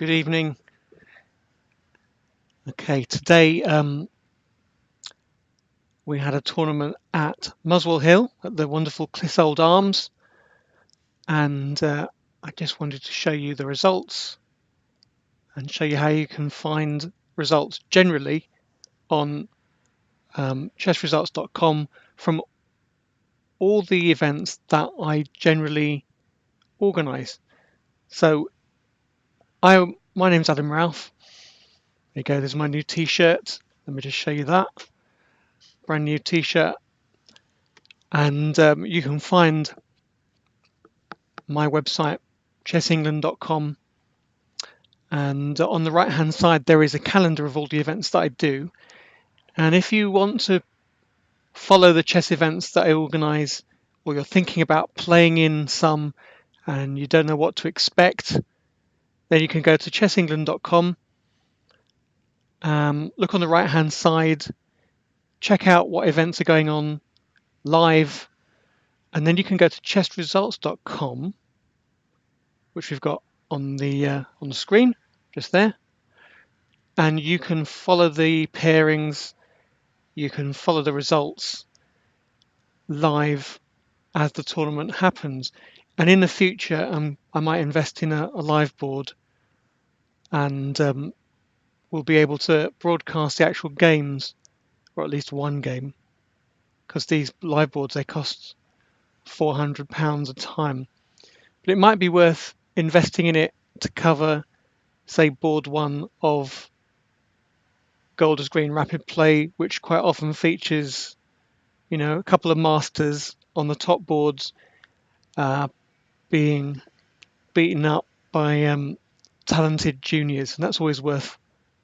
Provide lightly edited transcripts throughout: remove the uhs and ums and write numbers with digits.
Good evening. Okay, today we had a tournament at Muswell Hill at the wonderful Clissold Arms, and I just wanted to show you the results and show you how you can find results generally on chessresults.com from all the events that I generally organise. So my name's Adam Raoof. There you go, there's my new t-shirt. Let me just show you that. Brand new t-shirt. And you can find my website, chessengland.com. And on the right hand side, there is a calendar of all the events that I do. And if you want to follow the chess events that I organise, or you're thinking about playing in some and you don't know what to expect, then you can go to chessengland.com. Look on the right hand side, check out what events are going on live, and then you can go to chessresults.com, which we've got on the screen just there, and you can follow the pairings, you can follow the results live as the tournament happens. And in the future, I might invest in a live board, and we'll be able to broadcast the actual games, or at least one game, because these live boards, they cost £400 a time. But it might be worth investing in it to cover, say, board one of Golders Green Rapid Play, which quite often features, a couple of masters on the top boards being beaten up by talented juniors, and that's always worth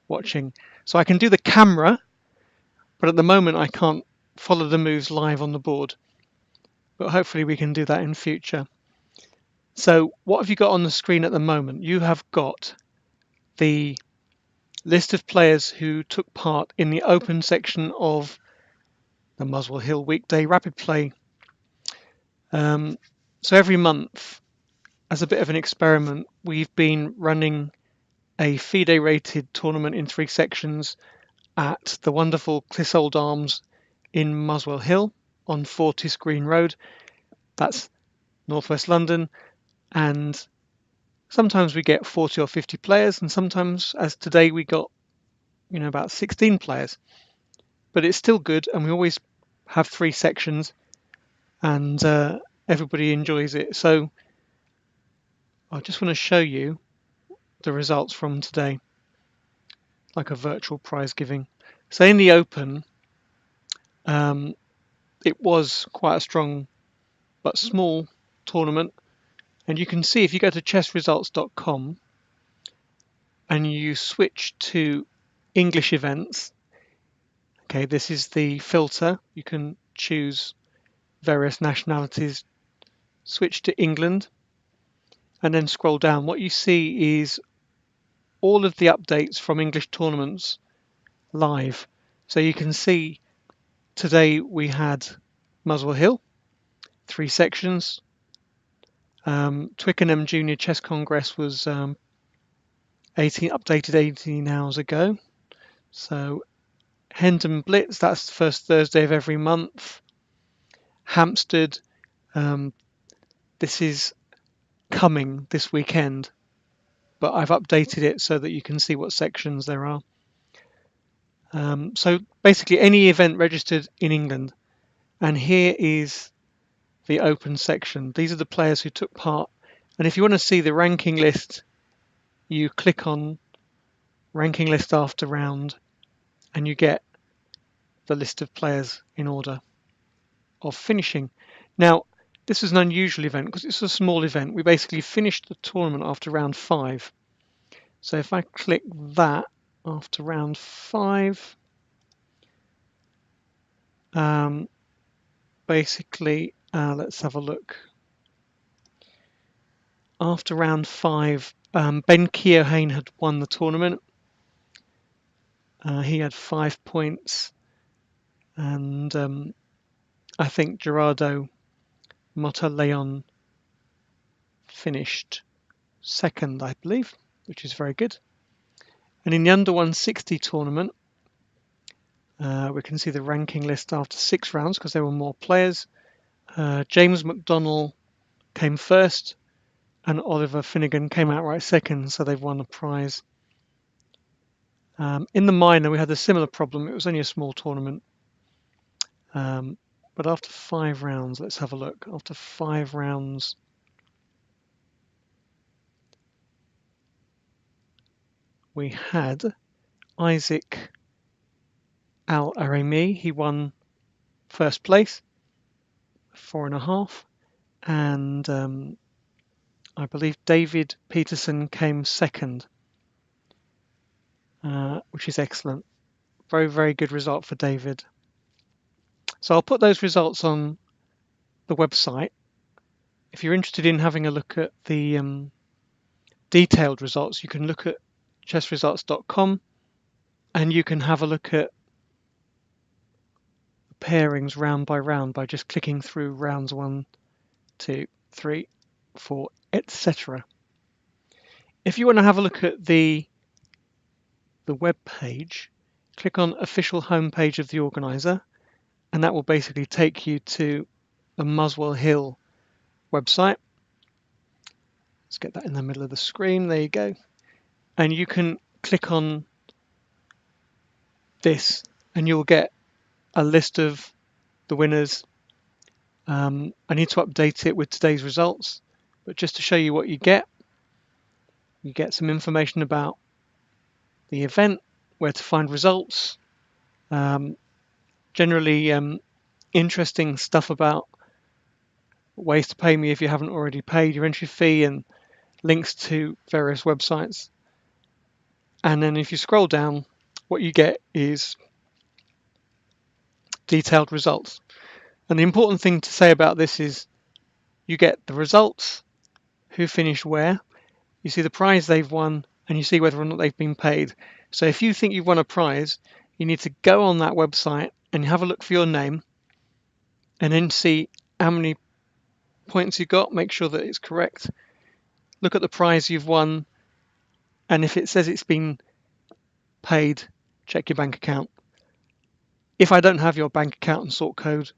watching. So I can do the camera, but at the moment I can't follow the moves live on the board, but hopefully we can do that in future. So what have you got on the screen at the moment? You have got the list of players who took part in the open section of the Muswell Hill weekday rapid play. So every month, as a bit of an experiment, we've been running a FIDE rated tournament in 3 sections at the wonderful Clissold Arms in Muswell Hill on Fortis Green Road. That's northwest London, and sometimes we get 40 or 50 players, and sometimes, as today, we got about 16 players. But it's still good, and we always have 3 sections, and everybody enjoys it. So I just want to show you the results from today, like a virtual prize giving. So in the open, it was quite a strong but small tournament, and you can see if you go to chessresults.com and you switch to English events, okay, this is the filter. You can choose various nationalities, switch to England, and then scroll down. What you see is all of the updates from English tournaments live. So you can see today we had Muswell Hill, 3 sections. Twickenham Junior Chess Congress was updated 18 hours ago. So Hendon Blitz, that's the first Thursday of every month. Hampstead, this is coming this weekend, but I've updated it so that you can see what sections there are. So basically any event registered in England, and here is the open section. These are the players who took part, and if you want to see the ranking list, you click on ranking list after round and you get the list of players in order of finishing. Now this is an unusual event because it's a small event. We basically finished the tournament after round 5. So if I click that after round 5, basically let's have a look. After round 5, Ben Keohane had won the tournament. He had 5 points, and I think Gerardo Motta Leon finished second, I believe. which is very good. And in the under 160 tournament, we can see the ranking list after 6 rounds because there were more players. James McDonnell came first, and Oliver Finnegan came outright second, so they've won a prize. In the minor, we had a similar problem. It was only a small tournament. But after 5 rounds, let's have a look. After 5 rounds, we had Isaac Al-Arami. He won first place, 4.5. And I believe David Peterson came second, which is excellent. Very, very good result for David. So I'll put those results on the website. If you're interested in having a look at the detailed results, you can look at chessresults.com and you can have a look at the pairings round by round by just clicking through rounds 1, 2, 3, 4, etc. If you want to have a look at the web page, click on official homepage of the organizer, and that will basically take you to the Muswell Hill website. Let's get that in the middle of the screen. There you go. And you can click on this and you'll get a list of the winners. I need to update it with today's results, but just to show you what you get some information about the event, where to find results, generally interesting stuff about ways to pay me if you haven't already paid your entry fee, and links to various websites. And then if you scroll down, what you get is detailed results. And the important thing to say about this is you get the results, who finished where, you see the prize they've won, and you see whether or not they've been paid. So if you think you've won a prize, you need to go on that website and have a look for your name and then see how many points you got, make sure that it's correct. Look at the prize you've won, and if it says it's been paid, check your bank account. If I don't have your bank account and sort code,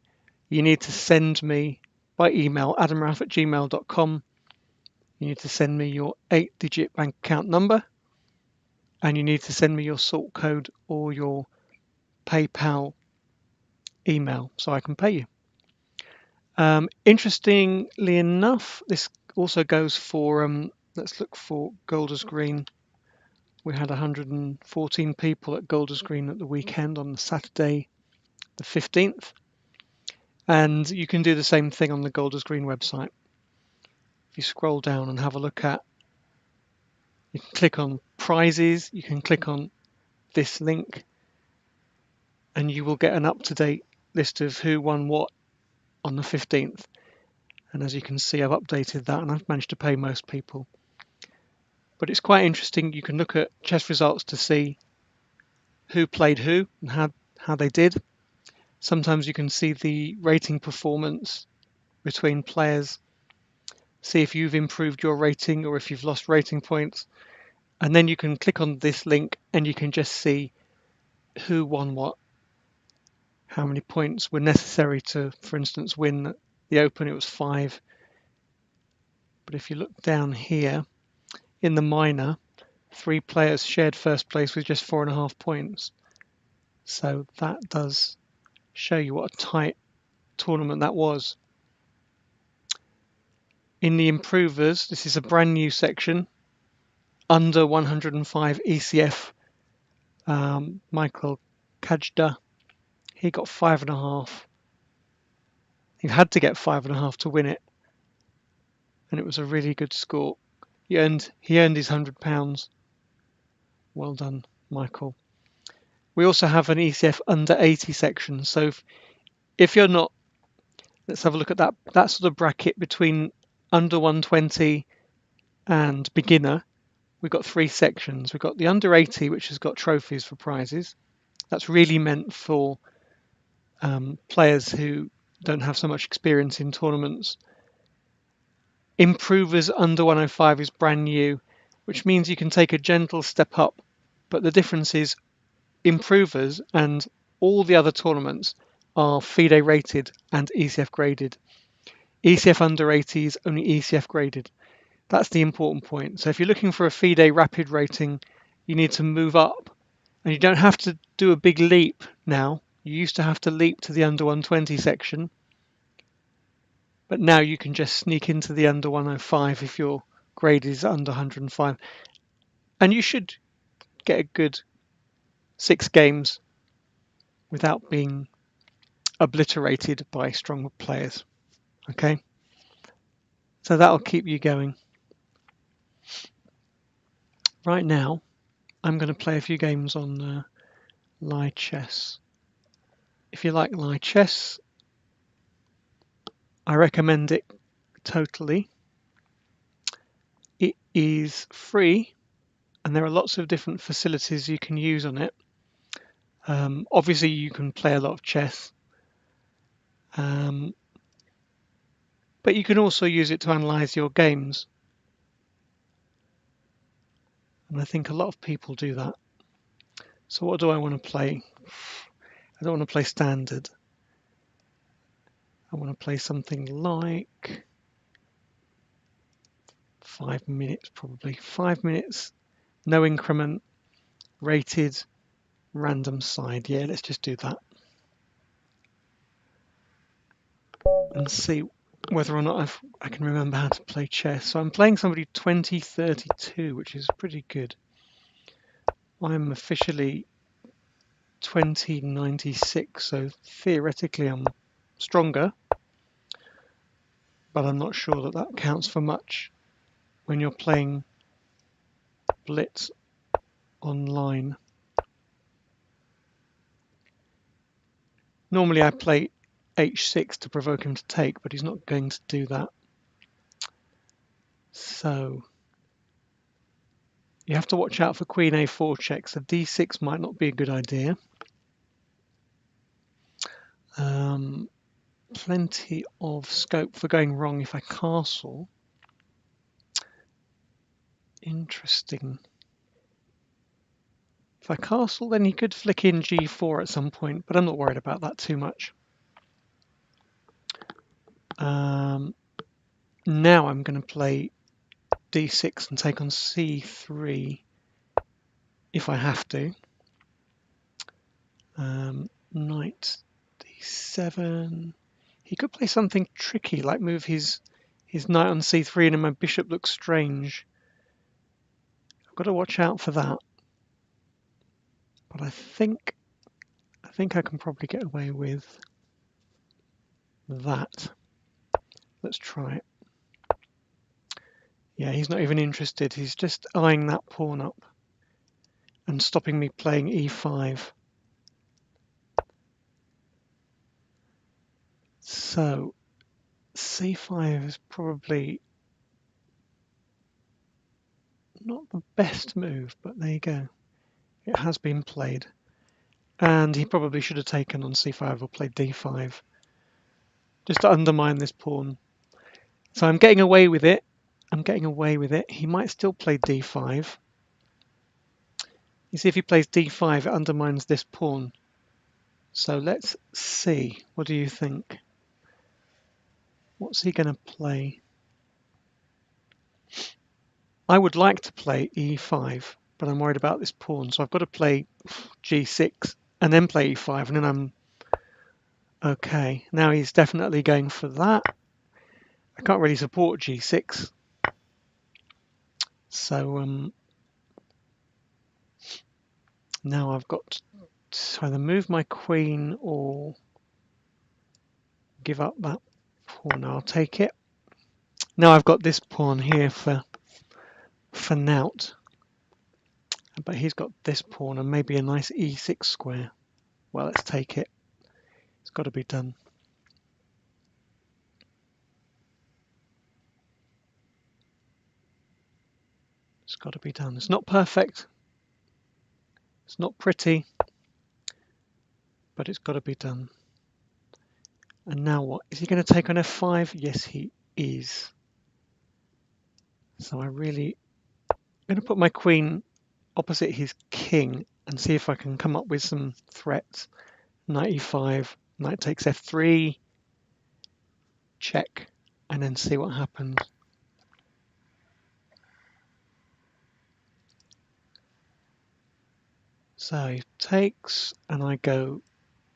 you need to send me by email, adamraoof@gmail.com. You need to send me your 8-digit bank account number, and you need to send me your sort code or your PayPal email so I can pay you. Interestingly enough, this also goes for, let's look for Golders Green. We had 114 people at Golders Green at the weekend on Saturday the 15th. And you can do the same thing on the Golders Green website. If you scroll down and have a look at, you can click on prizes, you can click on this link, and you will get an up-to-date list of who won what on the 15th. And as you can see, I've updated that and I've managed to pay most people. But it's quite interesting. You can look at chess results to see who played who and how they did. Sometimes you can see the rating performance between players, see if you've improved your rating or if you've lost rating points. And then you can click on this link and you can just see who won what, how many points were necessary to, for instance, win the Open. It was 5. But if you look down here, in the minor, 3 players shared first place with just 4.5 points. So that does show you what a tight tournament that was. In the improvers, this is a brand new section, under 105 ECF. Michael Kajda, he got 5.5. He had to get 5.5 to win it, and it was a really good score. He earned his £100. Well done, Michael. We also have an ECF under 80 section. So if you're not, let's have a look at that sort of bracket between under 120 and beginner. We've got 3 sections. We've got the under 80, which has got trophies for prizes. That's really meant for players who don't have so much experience in tournaments. Improvers under 105 is brand new, which means you can take a gentle step up, but the difference is improvers and all the other tournaments are FIDE rated and ECF graded. ECF under 80 is only ECF graded. That's the important point. So if you're looking for a FIDE Rapid rating, you need to move up, and you don't have to do a big leap now. You used to have to leap to the under 120 section, but now you can just sneak into the under 105 if your grade is under 105, and you should get a good 6 games without being obliterated by stronger players. Okay, so that'll keep you going. Right now, I'm going to play a few games on live chess. If you like live chess, I recommend it totally. It is free, and there are lots of different facilities you can use on it. Obviously, you can play a lot of chess, but you can also use it to analyze your games. And I think a lot of people do that. So what do I want to play? I don't want to play standard. I want to play something like 5 minutes, probably. 5 minutes, no increment, rated, random side. Yeah, let's just do that. And see whether or not I can remember how to play chess. So I'm playing somebody 2032, which is pretty good. I'm officially 2096, so theoretically I'm stronger, but I'm not sure that that counts for much when you're playing Blitz online. Normally I play h6 to provoke him to take, but he's not going to do that. So you have to watch out for queen a4 checks. So d6 might not be a good idea. Plenty of scope for going wrong if I castle. Interesting. If I castle, then he could flick in g4 at some point, but I'm not worried about that too much. Now I'm going to play d6 and take on c3 if I have to. Knight d7. He could play something tricky, like move his knight on c3, and then my bishop looks strange. I've got to watch out for that. But I think I can probably get away with that. Let's try it. Yeah, he's not even interested. He's just eyeing that pawn up and stopping me playing e5. So c5 is probably not the best move, but there you go. It has been played. And he probably should have taken on c5 or played d5 just to undermine this pawn. So I'm getting away with it. He might still play d5. You see, if he plays d5, it undermines this pawn. So let's see. What do you think? What's he going to play? I would like to play e5, but I'm worried about this pawn. So I've got to play g6 and then play e5, and then I'm okay. Now he's definitely going for that. I can't really support g6. So now I've got to either move my queen or give up that pawn. I'll take it. Now I've got this pawn here for nout, but he's got this pawn and maybe a nice e6 square. Well, let's take it. It's got to be done. It's got to be done. It's not perfect. It's not pretty, but it's got to be done. And now what? Is he going to take on f5? Yes, he is. So I really going to put my queen opposite his king and see if I can come up with some threats. Knight e5, knight takes f3, check, and then see what happens. So he takes, and I go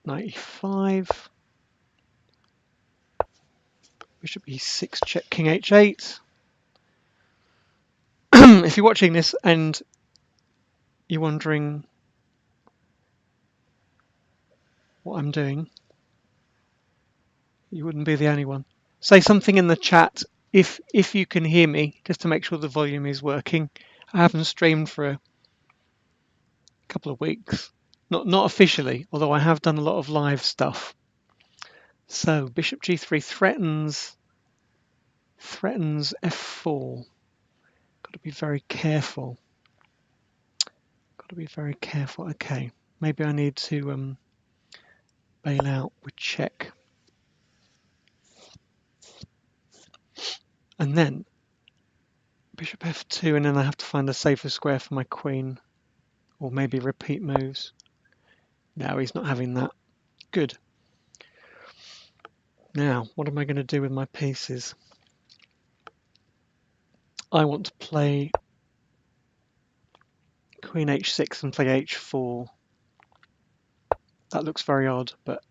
knight e5, bishop e6, check, king h8. If you're watching this and you're wondering what I'm doing, you wouldn't be the only one. Say something in the chat if you can hear me, just to make sure the volume is working. I haven't streamed for a couple of weeks, not officially, although I have done a lot of live stuff. So bishop g3 threatens f4. Got to be very careful. Got to be very careful. Okay, maybe I need to bail out with check. And then bishop f2, and then I have to find a safer square for my queen, or maybe repeat moves. No, he's not having that. Good. Now, what am I going to do with my pieces? I want to play queen h6 and play h4. That looks very odd, but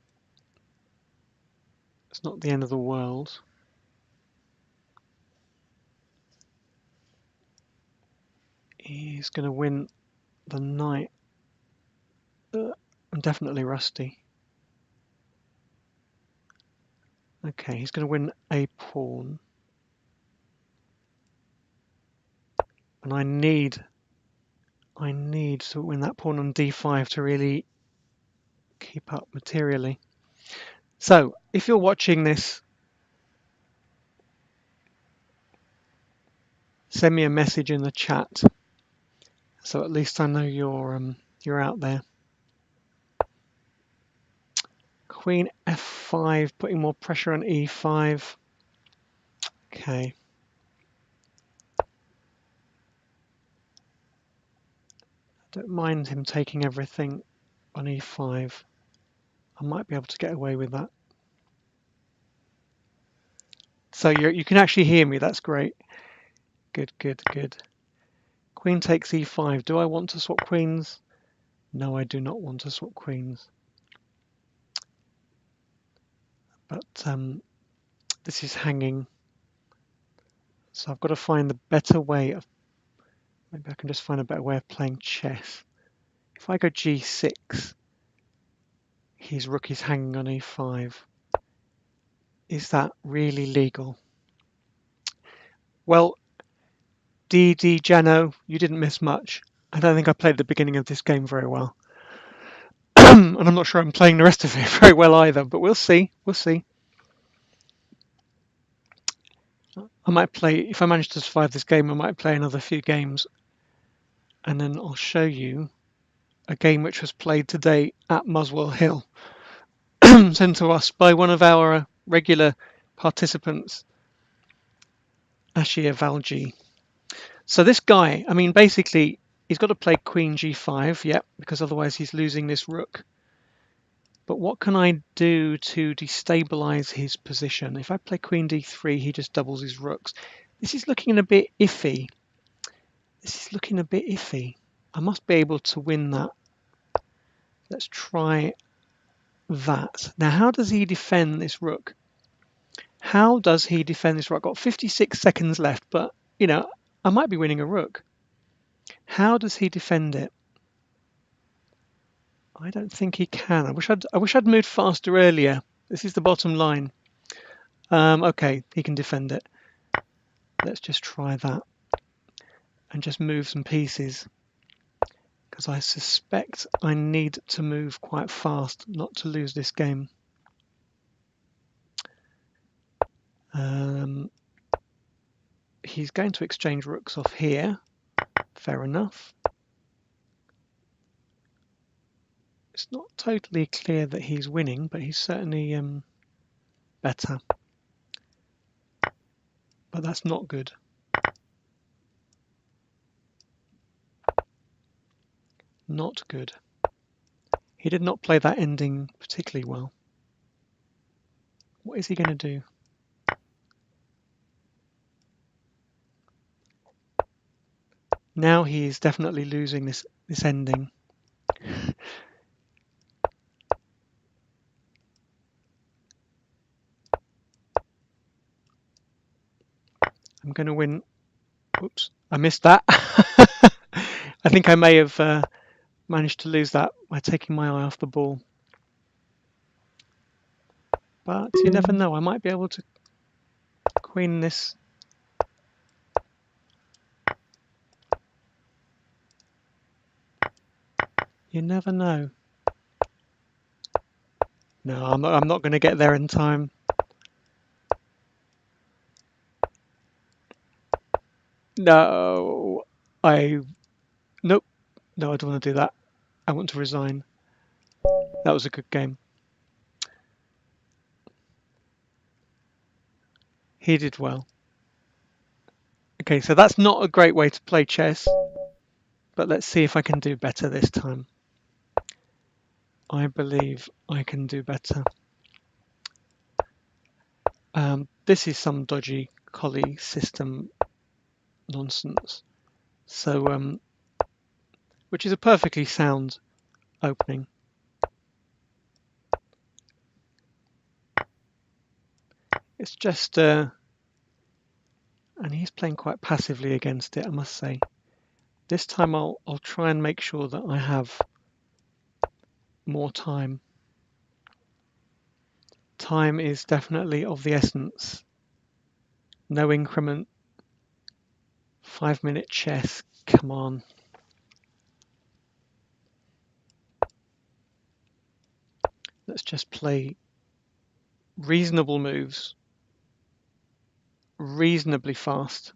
it's not the end of the world. He's going to win the knight. I'm definitely rusty. Okay, he's going to win a pawn. And I need to win that pawn on d5 to really keep up materially. So, if you're watching this, send me a message in the chat, so at least I know you're out there. Queen f5, putting more pressure on e5. Okay. I don't mind him taking everything on e5. I might be able to get away with that. So you can actually hear me. That's great. Good, good, good. Queen takes e5. Do I want to swap queens? No, I do not want to swap queens. But this is hanging. So I've got to find the better way of... Maybe I can just find a better way of playing chess. If I go g6, his rook is hanging on e5. Is that really legal? Well, DD Jano, you didn't miss much. I don't think I played the beginning of this game very well. And I'm not sure I'm playing the rest of it very well either, but we'll see. We'll see. I might play, if I manage to survive this game, I might play another few games. And then I'll show you a game which was played today at Muswell Hill, sent to us by one of our regular participants, Ashia Valji. So this guy, I mean, basically, he's got to play queen g5, yeah, because otherwise he's losing this rook. But what can I do to destabilize his position? If I play queen d3, he just doubles his rooks. This is looking a bit iffy. This is looking a bit iffy. I must be able to win that. Let's try that. Now, how does he defend this rook? How does he defend this rook? I've got 56 seconds left, but, you know, I might be winning a rook. How does he defend it? I don't think he can. I wish I'd moved faster earlier. This is the bottom line. Okay, he can defend it. Let's just try that and just move some pieces, because I suspect I need to move quite fast not to lose this game. He's going to exchange rooks off here. Fair enough. It's not totally clear that he's winning, but he's certainly better. But that's not good. Not good. He did not play that ending particularly well. What is he going to do? Now he is definitely losing this ending. I'm going to win. Oops, I missed that. I think I may have managed to lose that by taking my eye off the ball. But you never know, I might be able to queen this. You never know. No, I'm not going to get there in time. No, nope. No, I don't want to do that. I want to resign. That was a good game. He did well. Okay, so that's not a great way to play chess, but let's see if I can do better this time. I believe I can do better. This is some dodgy collie system nonsense. So, which is a perfectly sound opening. It's just, and he's playing quite passively against it, I must say. This time I'll try and make sure that I have more time. Time is definitely of the essence. No increment. 5-minute chess. Come on. Let's just play reasonable moves. Reasonably fast.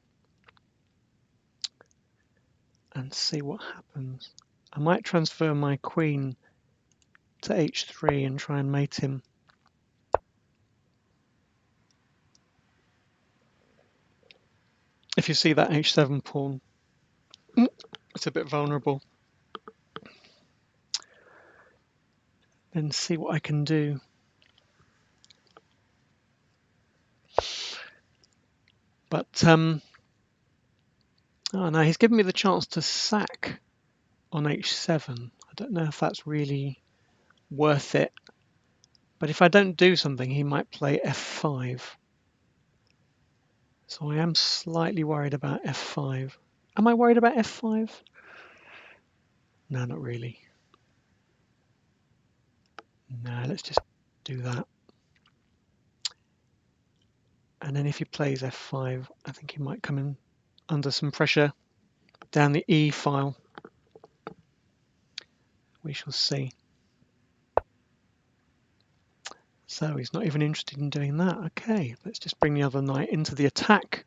And see what happens. I might transfer my queen to h3 and try and mate him. If you see that h7 pawn, it's a bit vulnerable. Then see what I can do. But oh no, he's given me the chance to sack on h7. I don't know if that's really worth it. But if I don't do something, he might play f5. So I am slightly worried about f5. Am I worried about f5? No, not really. No, let's just do that. And then if he plays f5, I think he might come in under some pressure down the E file. We shall see. So he's not even interested in doing that. Okay, let's just bring the other knight into the attack.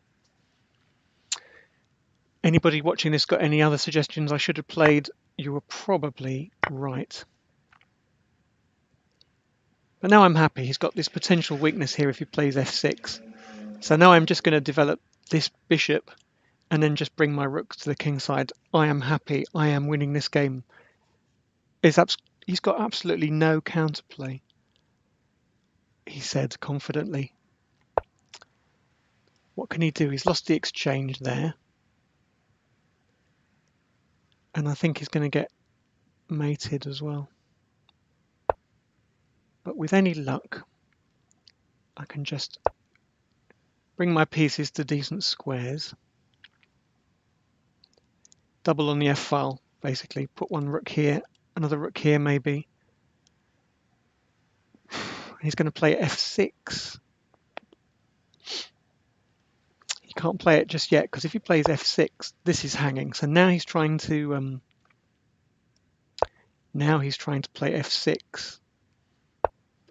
Anybody watching this got any other suggestions I should have played? You were probably right. But now I'm happy. He's got this potential weakness here if he plays f6. So now I'm just going to develop this bishop and then just bring my rook to the king side. I am happy. I am winning this game. He's got absolutely no counterplay, he said confidently. What can he do? He's lost the exchange there. And I think he's going to get mated as well. But with any luck, I can just bring my pieces to decent squares. Double on the F file, basically. Put one rook here, another rook here maybe. He's going to play f6. He can't play it just yet, because if he plays f6, this is hanging. So now he's trying to play f6.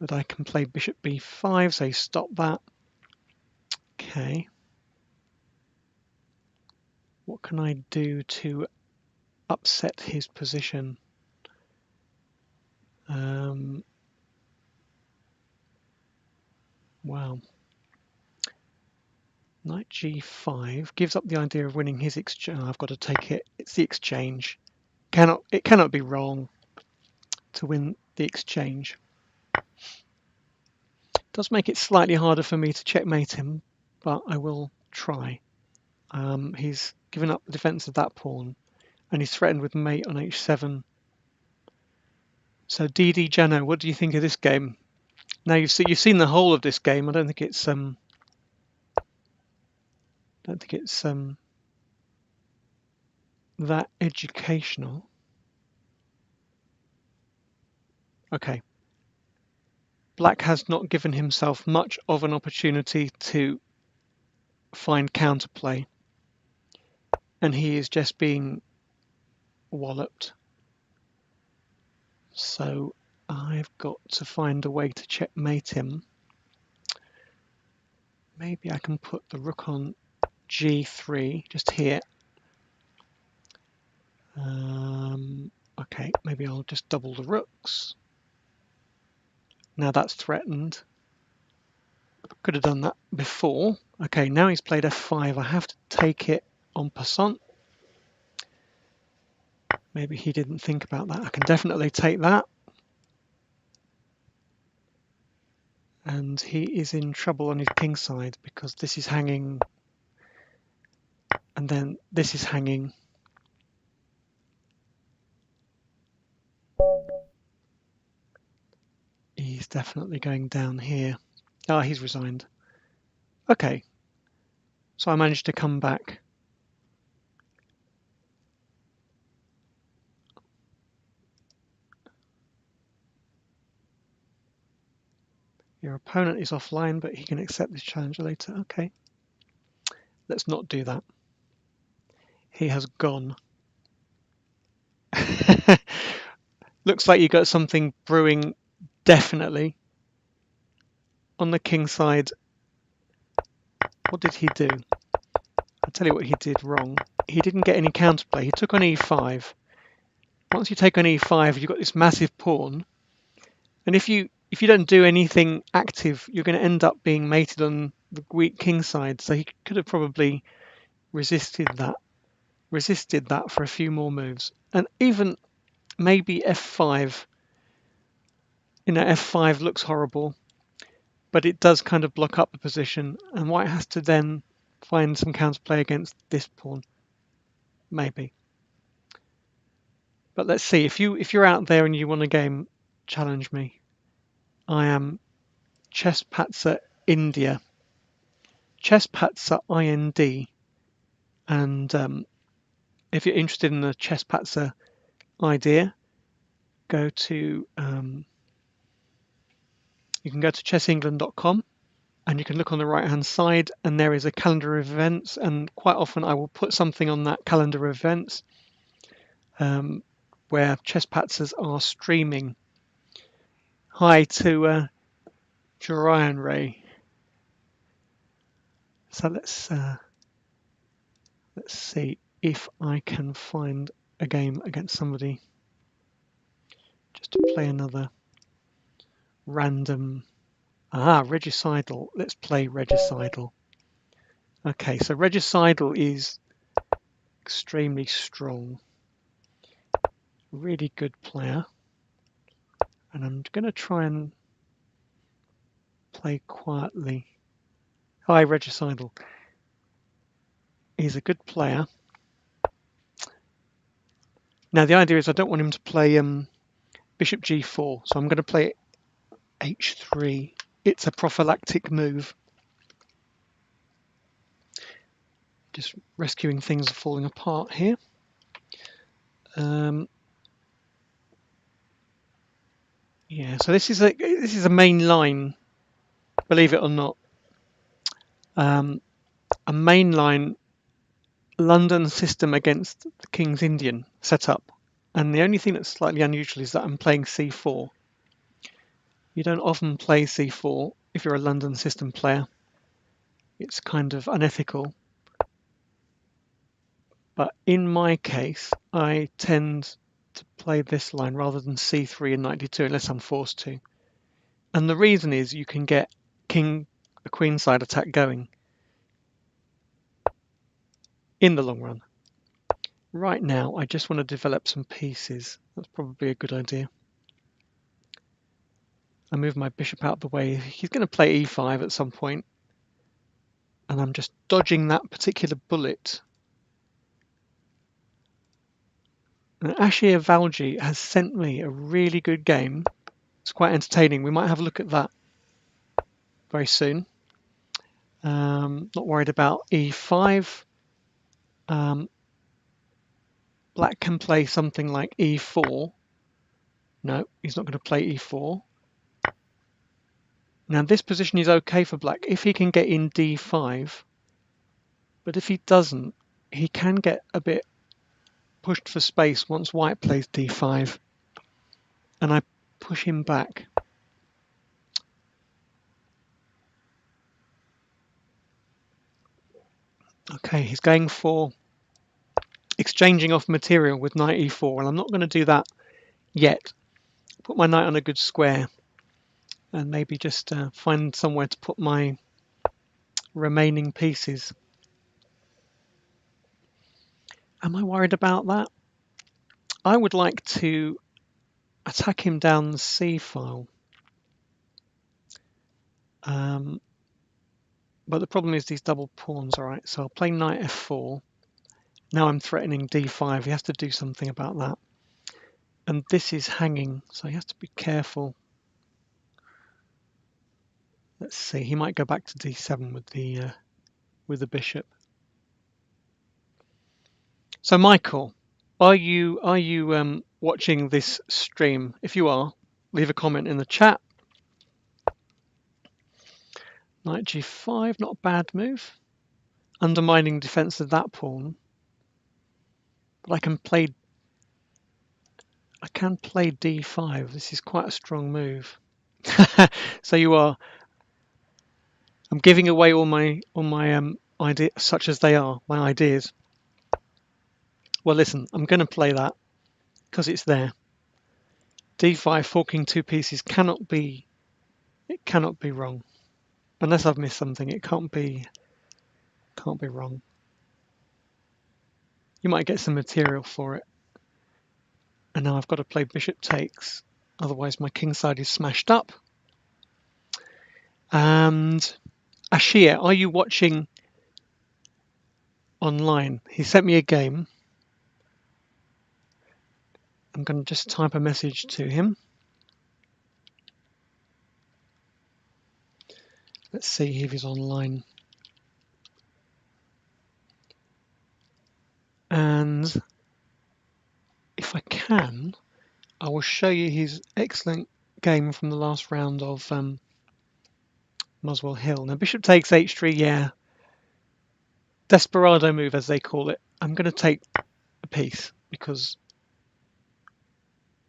But I can play bishop b5, so stop that. Okay. What can I do to upset his position? Wow. Knight g5 gives up the idea of winning his exchange. Oh, I've got to take it. It's the exchange. it cannot be wrong to win the exchange. It does make it slightly harder for me to checkmate him, but I will try. He's given up the defense of that pawn, and he's threatened with mate on h7. So DD Jano, what do you think of this game? Now you've seen the whole of this game. I don't think it's that educational. Okay. Black has not given himself much of an opportunity to find counterplay, and he is just being walloped. So I've got to find a way to checkmate him. Maybe I can put the rook on g3 just here. Okay, maybe I'll just double the rooks. Now that's threatened. Could have done that before. Okay, now he's played f5. I have to take it en passant. Maybe he didn't think about that. I can definitely take that. And he is in trouble on his king side because this is hanging and then this is hanging. He's definitely going down here. Ah, he's resigned. Okay, so I managed to come back. Your opponent is offline, but he can accept this challenge later. Okay, let's not do that. He has gone. Looks like you got something brewing, definitely. On the king side, what did he do? I'll tell you what he did wrong. He didn't get any counterplay. He took on e5. Once you take on e5, you've got this massive pawn. And if you don't do anything active, you're going to end up being mated on the weak king side. So he could have probably resisted that for a few more moves. And even maybe f5. F5 looks horrible, but it does kind of block up the position, and white has to then find some counterplay against this pawn. Maybe. But let's see. If you're out there and you want a game, challenge me. I am Chesspatzer India. Chesspatzer IND. And if you're interested in the Chesspatzer idea, go to you can go to chessengland.com and you can look on the right hand side and there is a calendar of events, and quite often I will put something on that calendar of events where Chesspatzers are streaming. Hi to Jorian Ray. So let's see if I can find a game against somebody just to play another random. Regicidal. Let's play Regicidal. Okay, so Regicidal is extremely strong. Really good player. And I'm going to try and play quietly. Hi, Regicidal. He's a good player. Now the idea is I don't want him to play bishop g4, so I'm going to play h3. It's a prophylactic move. Just rescuing things falling apart here. Yeah, so this is a main line, believe it or not. A mainline London system against the King's Indian setup. And the only thing that's slightly unusual is that I'm playing c4. You don't often play c4 if you're a London system player. It's kind of unethical. But in my case, I tend to play this line rather than c3 and knight d2 unless I'm forced to. And the reason is you can get a queenside attack going in the long run. right now I just want to develop some pieces. That's probably a good idea. I move my bishop out the way. He's going to play e5 at some point, and I'm just dodging that particular bullet. And Ashir Valji has sent me a really good game. It's quite entertaining. We might have a look at that very soon. Not worried about e5. Black can play something like e4. No, he's not going to play e4. Now this position is okay for black if he can get in d5, but if he doesn't, he can get a bit pushed for space once white plays d5, and I push him back. Okay, he's going for exchanging off material with knight e4, and I'm not going to do that yet. Put my knight on a good square and maybe just find somewhere to put my remaining pieces. Am I worried about that? I would like to attack him down the c file. But the problem is these double pawns, all right? So I'll play knight f4. Now I'm threatening d5. He has to do something about that. And this is hanging, so he has to be careful. Let's see, he might go back to d7 with the bishop. So Michael, are you watching this stream? If you are, leave a comment in the chat. Knight g5, not a bad move. Undermining defense of that pawn. But I can play d5. This is quite a strong move. So you are. I'm giving away all my ideas, such as they are, my ideas. Well, listen, I'm going to play that because it's there. d5 forking two pieces cannot be wrong. Unless I've missed something, it can't be wrong. You might get some material for it. And now I've got to play bishop takes, otherwise my kingside is smashed up. And Ashir, are you watching online? He sent me a game. I'm going to just type a message to him. Let's see if he's online. And if I can, I will show you his excellent game from the last round of Muswell Hill. Now bishop takes h3, yeah. Desperado move, as they call it. I'm going to take a piece because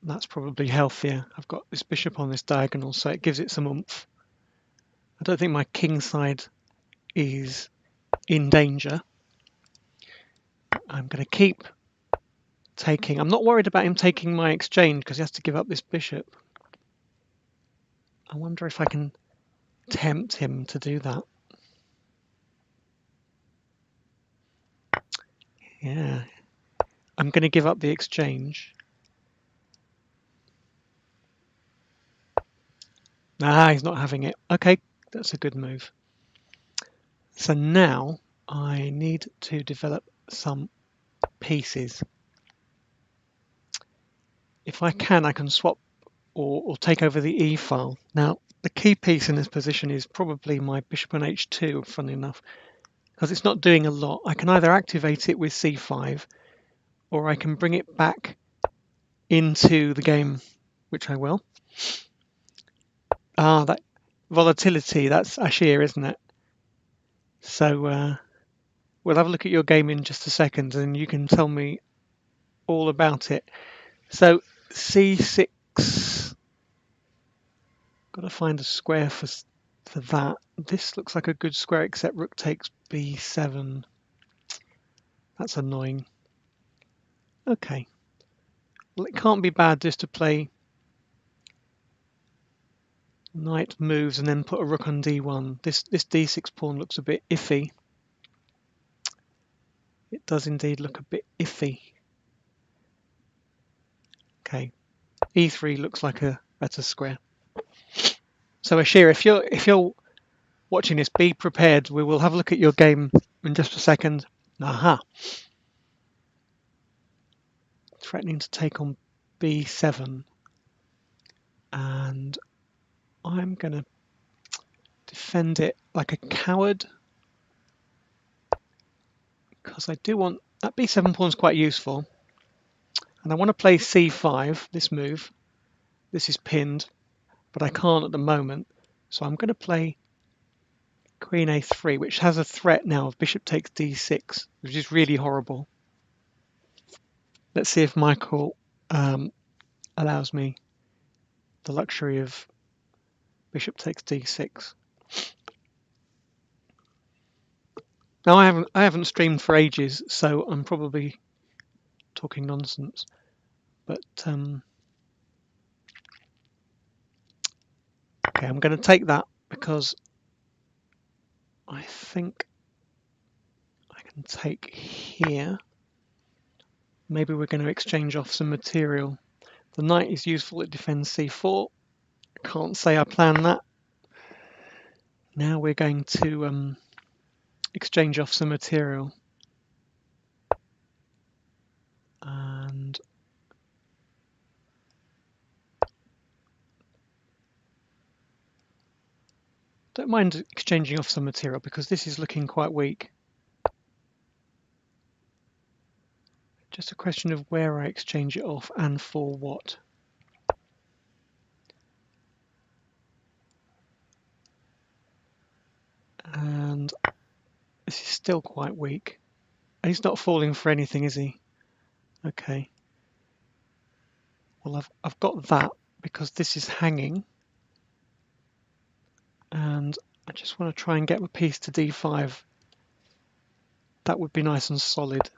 that's probably healthier. I've got this bishop on this diagonal, so it gives it some oomph. I don't think my king side is in danger. I'm going to keep taking. I'm not worried about him taking my exchange because he has to give up this bishop. I wonder if I can tempt him to do that. Yeah, I'm going to give up the exchange. Ah, he's not having it. Okay, that's a good move. So now I need to develop some pieces. If I can swap or take over the e file. Now, the key piece in this position is probably my bishop on h2, funnily enough, because it's not doing a lot. I can either activate it with c5 or I can bring it back into the game, which I will. Ah, that volatility, that's Ashir, isn't it? So we'll have a look at your game in just a second and you can tell me all about it. So c6, got to find a square for that. This looks like a good square, except rook takes b7. That's annoying. Okay. Well, it can't be bad just to play knight moves and then put a rook on d1. This d6 pawn looks a bit iffy. It does indeed look a bit iffy. Okay, e3 looks like a better square. So Ashir, if you're watching this, be prepared. We will have a look at your game in just a second. Aha. Threatening to take on b7. And I'm going to defend it like a coward. Because I do want... That b7 pawn is quite useful. And I want to play c5, this move. This is pinned, but I can't at the moment. So I'm going to play queen a3, which has a threat now of bishop takes d6, which is really horrible. Let's see if Michael allows me the luxury of bishop takes d6. Now I haven't streamed for ages, so I'm probably talking nonsense. But okay, I'm going to take that because I think I can take here. Maybe we're going to exchange off some material. The knight is useful, it defends c4. Can't say I planned that. Now we're going to exchange off some material. And don't mind exchanging off some material because this is looking quite weak. Just a question of where I exchange it off and for what. And this is still quite weak. He's not falling for anything, is he? Okay. Well, I've got that because this is hanging. And I just want to try and get my piece to d5. That would be nice and solid.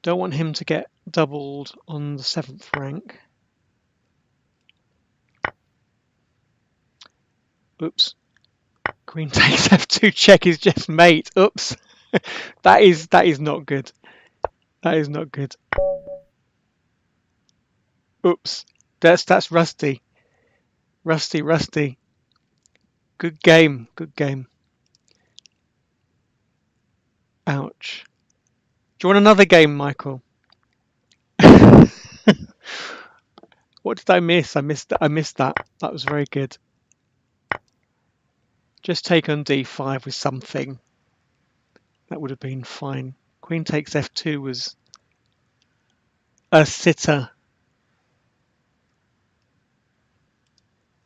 Don't want him to get doubled on the 7th rank. Oops. Queen takes f2 check is just mate. Oops. that is not good. That is not good. Oops. That's rusty. Rusty. Good game. Good game. Ouch. Do you want another game, Michael? What did I miss? I missed that. That was very good. Just take on d5 with something. That would have been fine. Queen takes f2 was a sitter.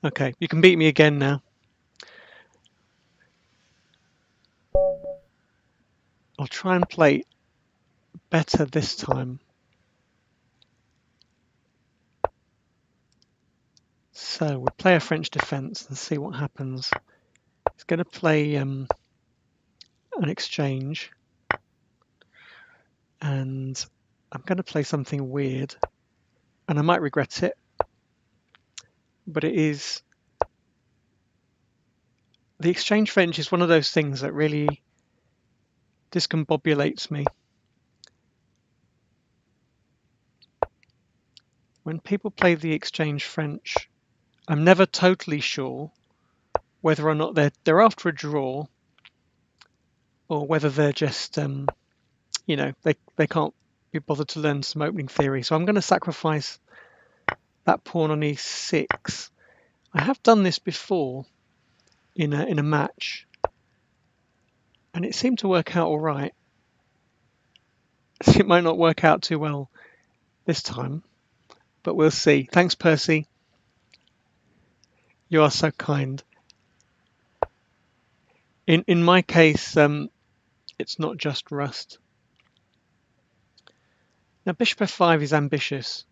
Okay, you can beat me again now. I'll try and play better this time. So we'll play a French defense and see what happens. It's going to play an exchange. And I'm going to play something weird. And I might regret it. But it is... The exchange French is one of those things that really discombobulates me. When people play the exchange French, I'm never totally sure whether or not they're after a draw or whether they're just, you know, they can't be bothered to learn some opening theory. So I'm going to sacrifice that pawn on e6. I have done this before in a match, and it seemed to work out all right. It might not work out too well this time, but we'll see. Thanks, Percy. You are so kind. In my case, it's not just rust. Now, bishop f5 is ambitious.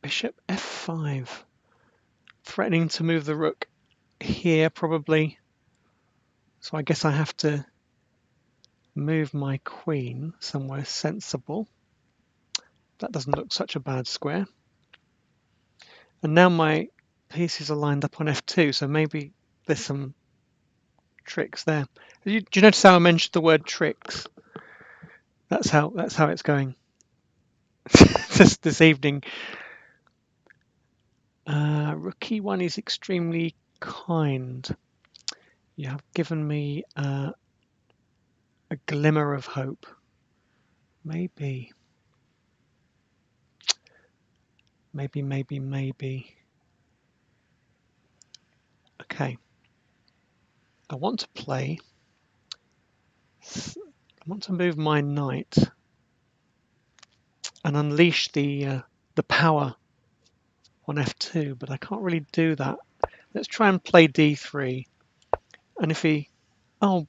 Bishop f5, threatening to move the rook here probably. So I guess I have to move my queen somewhere sensible. That doesn't look such a bad square. And now my pieces are lined up on f2, so maybe there's some tricks there. Do you notice how I mentioned the word tricks? That's how it's going this evening. Rook e1 is extremely kind. You have given me a glimmer of hope. Maybe. Okay. I want to move my knight and unleash the power on f2, but I can't really do that. Let's try and play d3. And if he... Oh,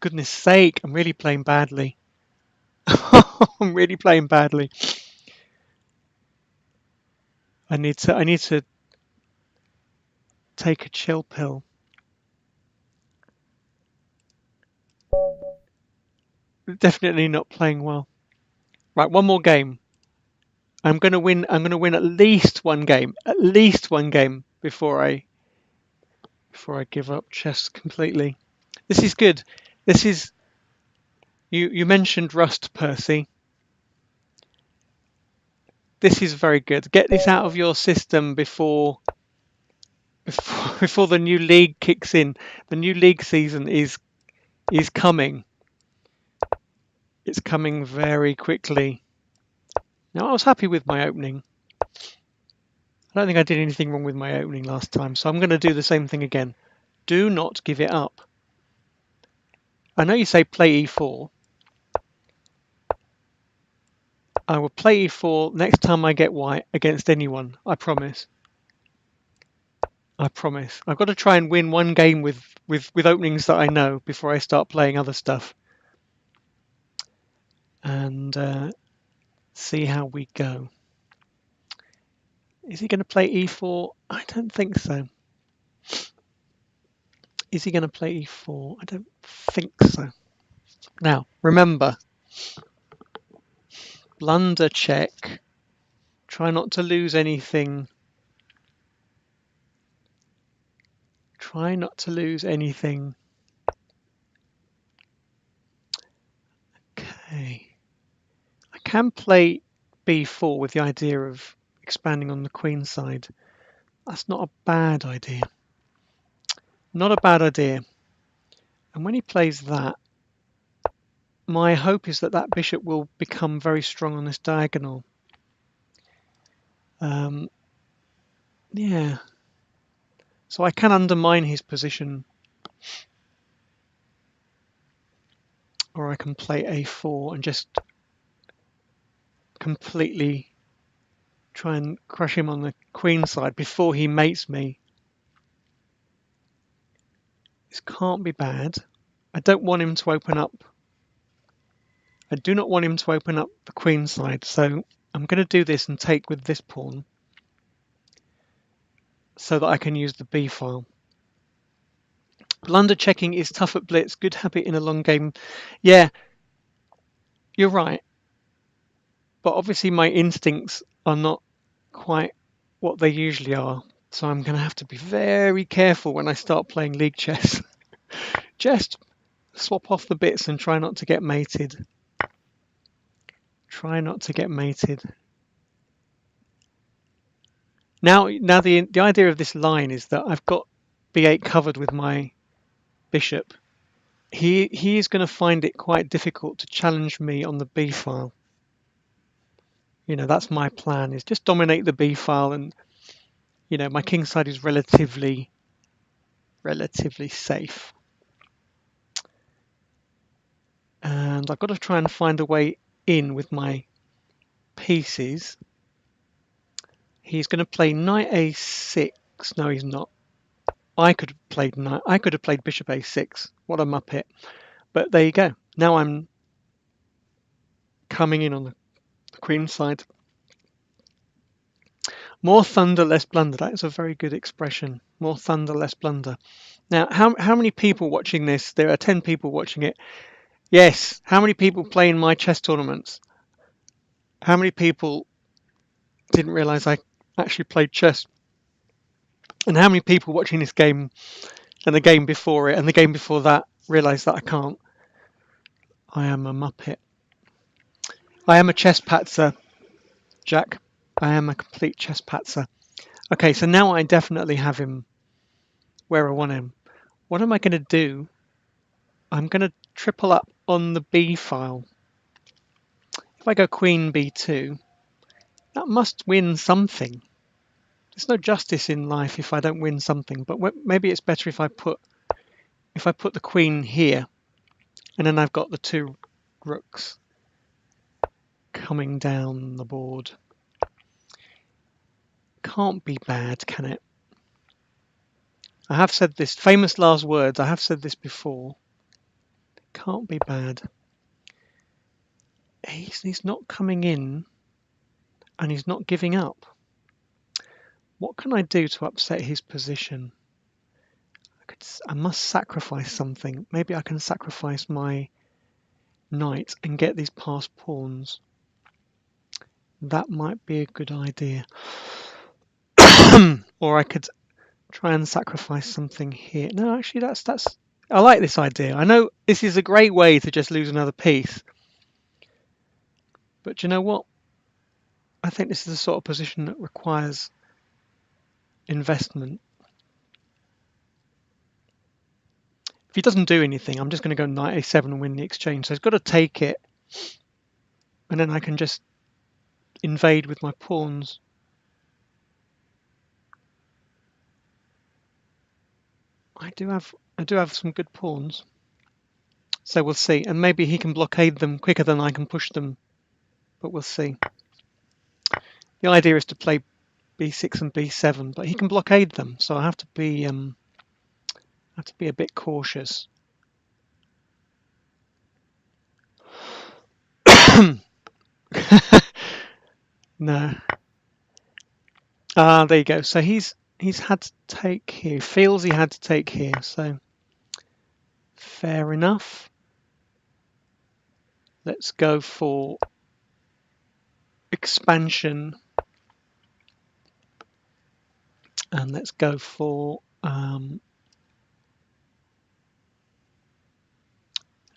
goodness sake, I'm really playing badly. I'm really playing badly. I need to take a chill pill. Definitely not playing well. Right, one more game. I'm going to win at least one game. At least one game before I give up chess completely. This is good. This is you mentioned Rust, Percy. This is very good. Get this out of your system before the new league kicks in. The new league season is coming. It's coming very quickly. Now, I was happy with my opening. I don't think I did anything wrong with my opening last time, so I'm going to do the same thing again. Do not give it up. I know you say play e4. I will play e4 next time I get white against anyone. I promise. I promise. I've got to try and win one game with openings that I know before I start playing other stuff. And see how we go. Is he going to play e4? I don't think so. Is he going to play e4? I don't think so. Now, remember, blunder check. Try not to lose anything. Try not to lose anything. Okay. I can play b4 with the idea of expanding on the queen side. That's not a bad idea. Not a bad idea. And when he plays that, my hope is that bishop will become very strong on this diagonal. Yeah. So I can undermine his position. Or I can play a4 and just completely try and crush him on the queen side before he mates me. This can't be bad. I don't want him to open up. I do not want him to open up the queen side, so I'm going to do this and take with this pawn so that I can use the b file. Blunder checking is tough at blitz. Good habit in a long game. Yeah, you're right. But obviously my instincts are not quite what they usually are. So I'm going to have to be very careful when I start playing league chess. Just swap off the bits and try not to get mated. Try not to get mated. Now the idea of this line is that I've got b8 covered with my bishop. He is going to find it quite difficult to challenge me on the b file. You know, that's my plan, is just dominate the b file, and you know, my king side is relatively safe. And I've got to try and find a way in with my pieces. He's going to play knight a6. No, he's not. I could have played bishop a6. What a muppet. But there you go. Now I'm coming in on the queen side. More thunder, less blunder. That is a very good expression. More thunder, less blunder. Now, how many people watching this? There are 10 people watching it. Yes. How many people play in my chess tournaments? How many people didn't realize I actually played chess And how many people watching this game and the game before it and the game before that realise that I can't? I am a muppet. I am a chess patzer, Jack. I am a complete chess patzer. Okay, so now I definitely have him where I want him. What am I going to do? I'm going to triple up on the B file. If I go queen b2, that must win something. There's no justice in life if I don't win something, but maybe it's better if I put the queen here, and then I've got the two rooks coming down the board. Can't be bad, can it? I have said this, famous last words, I have said this before. Can't be bad. He's not coming in, and he's not giving up. What can I do to upset his position? I must sacrifice something. Maybe I can sacrifice my knight and get these passed pawns. That might be a good idea. Or I could try and sacrifice something here. No, actually, that's. I like this idea. I know this is a great way to just lose another piece. But do you know what? I think this is the sort of position that requires investment. If he doesn't do anything, I'm just going to go knight a7 and win the exchange. So he's got to take it, and then I can just invade with my pawns. I do have some good pawns. So we'll see. And maybe he can blockade them quicker than I can push them. But we'll see. The idea is to play b6 and b7, but he can blockade them, so I have to be a bit cautious. No. There you go. So he's had to take here. Feels he had to take here. So fair enough. Let's go for expansion, and let's go for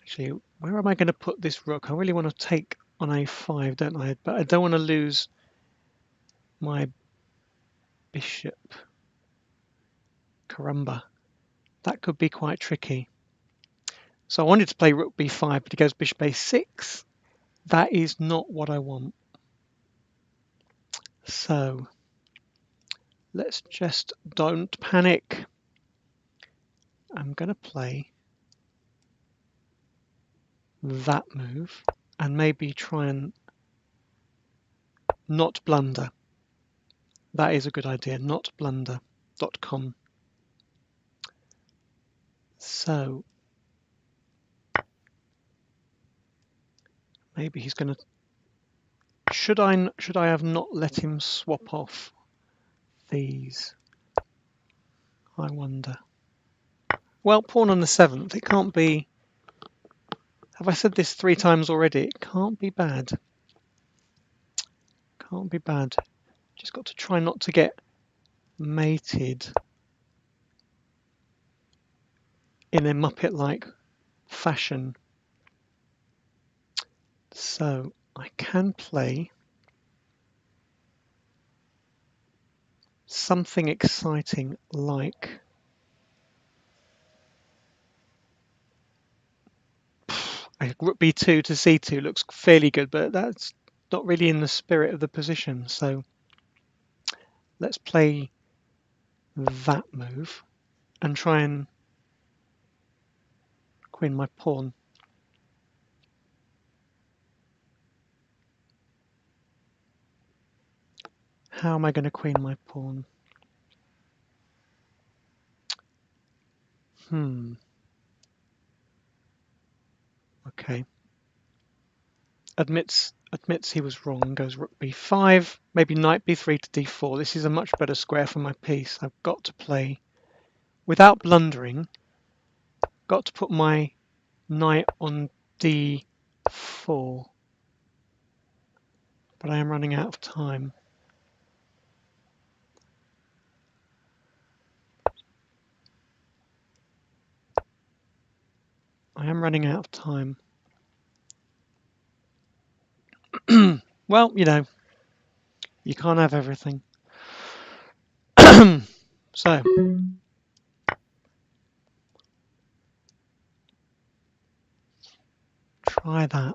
actually, where am I going to put this rook? I really want to take on a5, don't I? But I don't want to lose my bishop. Caramba. That could be quite tricky. So I wanted to play rook b5, but he goes bishop a6. That is not what I want. So let's just don't panic. I'm going to play that move and maybe try and not blunder. That is a good idea, notblunder.com. So maybe he's going to. Should I have not let him swap off these? I wonder. Well, pawn on the 7th. It can't be. Have I said this 3 times already? It can't be bad. Can't be bad. Just got to try not to get mated in a Muppet-like fashion. So I can play something exciting like rook b2 to c2 looks fairly good, but that's not really in the spirit of the position. So let's play that move and try and queen my pawn. How am I going to queen my pawn? Okay. Admits he was wrong, goes rook b5, maybe knight b3 to d4. This is a much better square for my piece. I've got to play, without blundering, got to put my knight on d4. But I am running out of time. I am running out of time. Well, you know, you can't have everything. So, try that.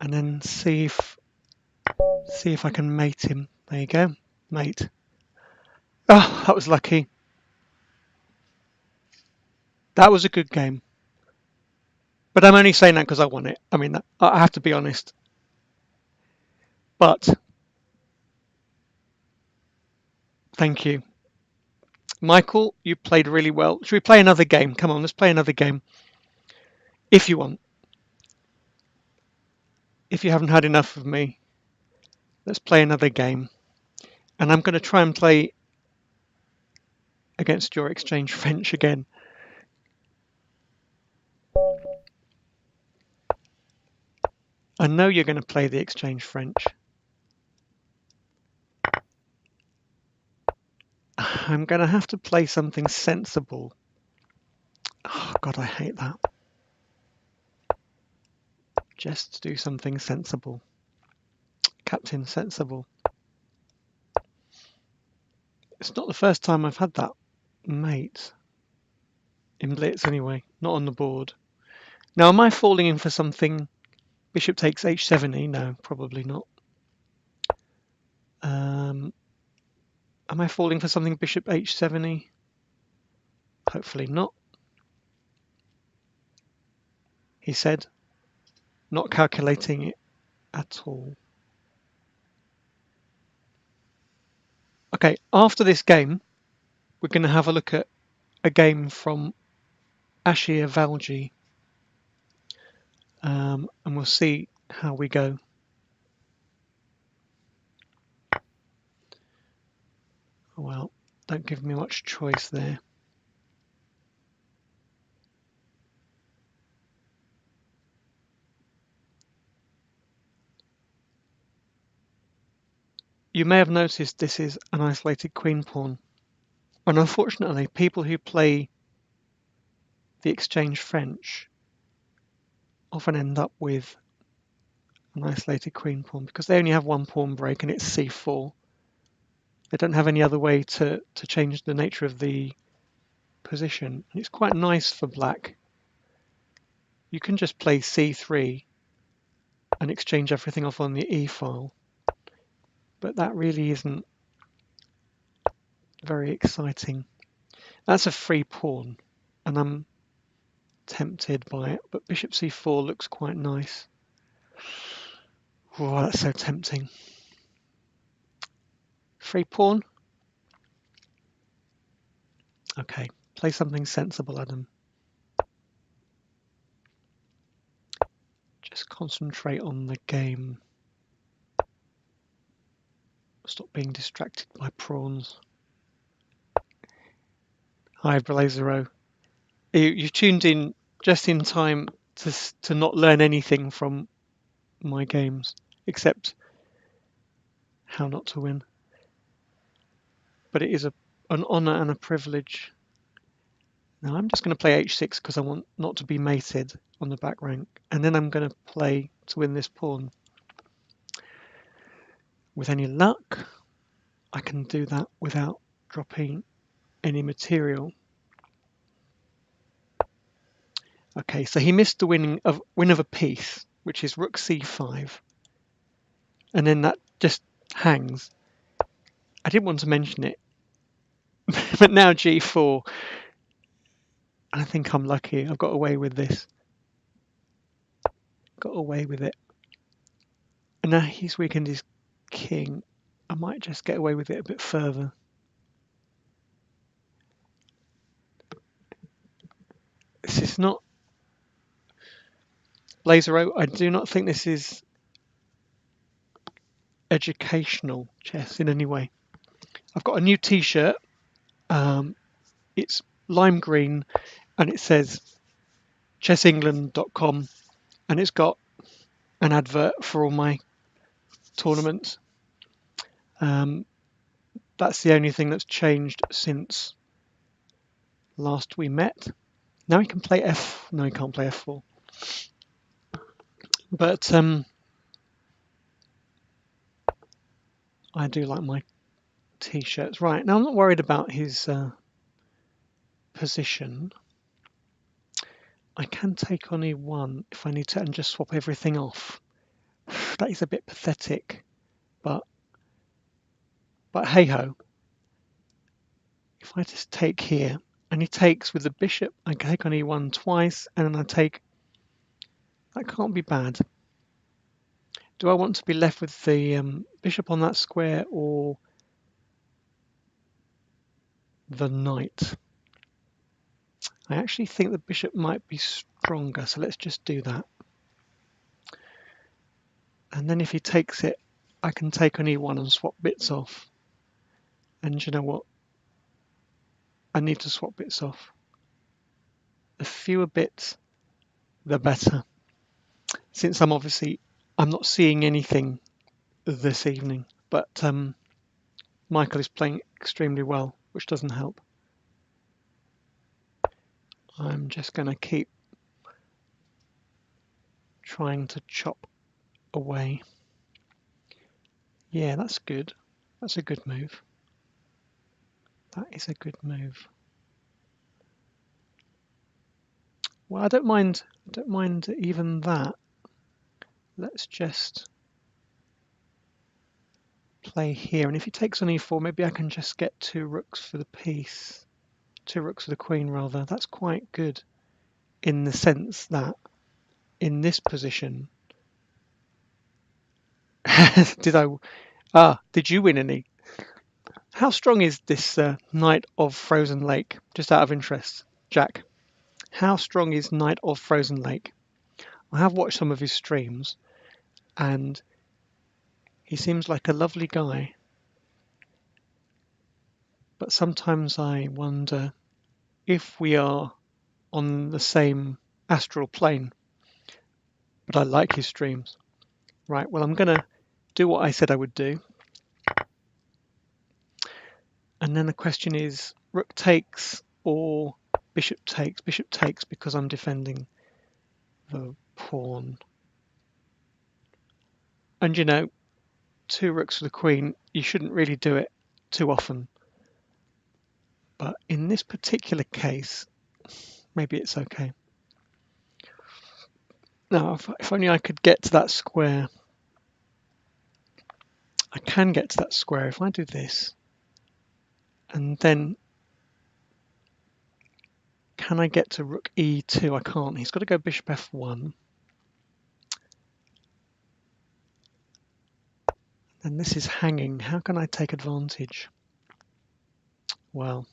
And then see if I can mate him. There you go, mate. Oh, that was lucky. That was a good game. But I'm only saying that because I won it. I mean, I have to be honest. But thank you. Michael, you played really well. Should we play another game? Come on, let's play another game. If you want. If you haven't had enough of me, let's play another game. And I'm going to try and play against your exchange French again. I know you're going to play the exchange French. I'm going to have to play something sensible. Oh, God, I hate that. Just do something sensible. Captain Sensible. It's not the first time I've had that mate. In Blitz, anyway. Not on the board. Now, am I falling in for something? Bishop takes h7e? No, probably not. Am I falling for something bishop h7e? Hopefully not. He said, not calculating it at all. Okay, after this game, we're going to have a look at a game from Ashir Valji, and we'll see how we go. Well, don't give me much choice there. You may have noticed this is an isolated queen pawn. And unfortunately, people who play the exchange French often end up with an isolated queen pawn because they only have one pawn break and it's c4. They don't have any other way to change the nature of the position. And it's quite nice for black. You can just play c3 and exchange everything off on the e file. But that really isn't very exciting. That's a free pawn and I'm tempted by it, but bishop c4 looks quite nice. Oh, that's so tempting. Free pawn? Okay, play something sensible, Adam. Just concentrate on the game. Stop being distracted by prawns. Hi, Blazero. You tuned in just in time to not learn anything from my games, except how not to win. But it is an honour and a privilege. Now I'm just going to play h6 because I want not to be mated on the back rank, and then I'm going to play to win this pawn. With any luck, I can do that without dropping any material. Okay, so he missed the win of a piece, which is rook c5, and then that just hangs. I didn't want to mention it, but now g4. I think I'm lucky. I've got away with this. Got away with it. And now he's weakened his king. I might just get away with it a bit further. This is not Blazero. I do not think this is educational chess in any way. I've got a new t-shirt. It's lime green and it says chessengland.com and it's got an advert for all my tournaments. That's the only thing that's changed since last we met. Now he can play F. No, he can't play F4. But I do like my T-shirts. Right, now I'm not worried about his position. I can take on E1 if I need to and just swap everything off. That is a bit pathetic, but hey-ho. If I just take here, and he takes with the bishop, I can take on E1 twice, and then I take... That can't be bad. Do I want to be left with the bishop on that square or the knight? I actually think the bishop might be stronger, so let's just do that. And then if he takes it, I can take on E1 and swap bits off. And you know what? I need to swap bits off. The fewer bits, the better. Since I'm not seeing anything this evening, but Michael is playing extremely well, which doesn't help. I'm just going to keep trying to chop away. Yeah, that's good. That's a good move. That is a good move. Well, I don't mind even that. Let's just play here, and if he takes on E4, maybe I can just get 2 rooks for the piece. 2 rooks for the queen, rather. That's quite good in the sense that in this position... Did you win any? How strong is this Knight of Frozen Lake? Just out of interest, Jack. How strong is Knight of Frozen Lake? I have watched some of his streams, and he seems like a lovely guy. But sometimes I wonder if we are on the same astral plane. But I like his streams. Right, well, I'm going to do what I said I would do. And then the question is, rook takes or bishop takes? Bishop takes because I'm defending the pawn. And you know, 2 rooks for the queen, you shouldn't really do it too often. But in this particular case, maybe it's okay. Now, if only I could get to that square. I can get to that square if I do this. And then, can I get to rook e2? I can't. He's got to go bishop f1. And this is hanging. How can I take advantage? Well,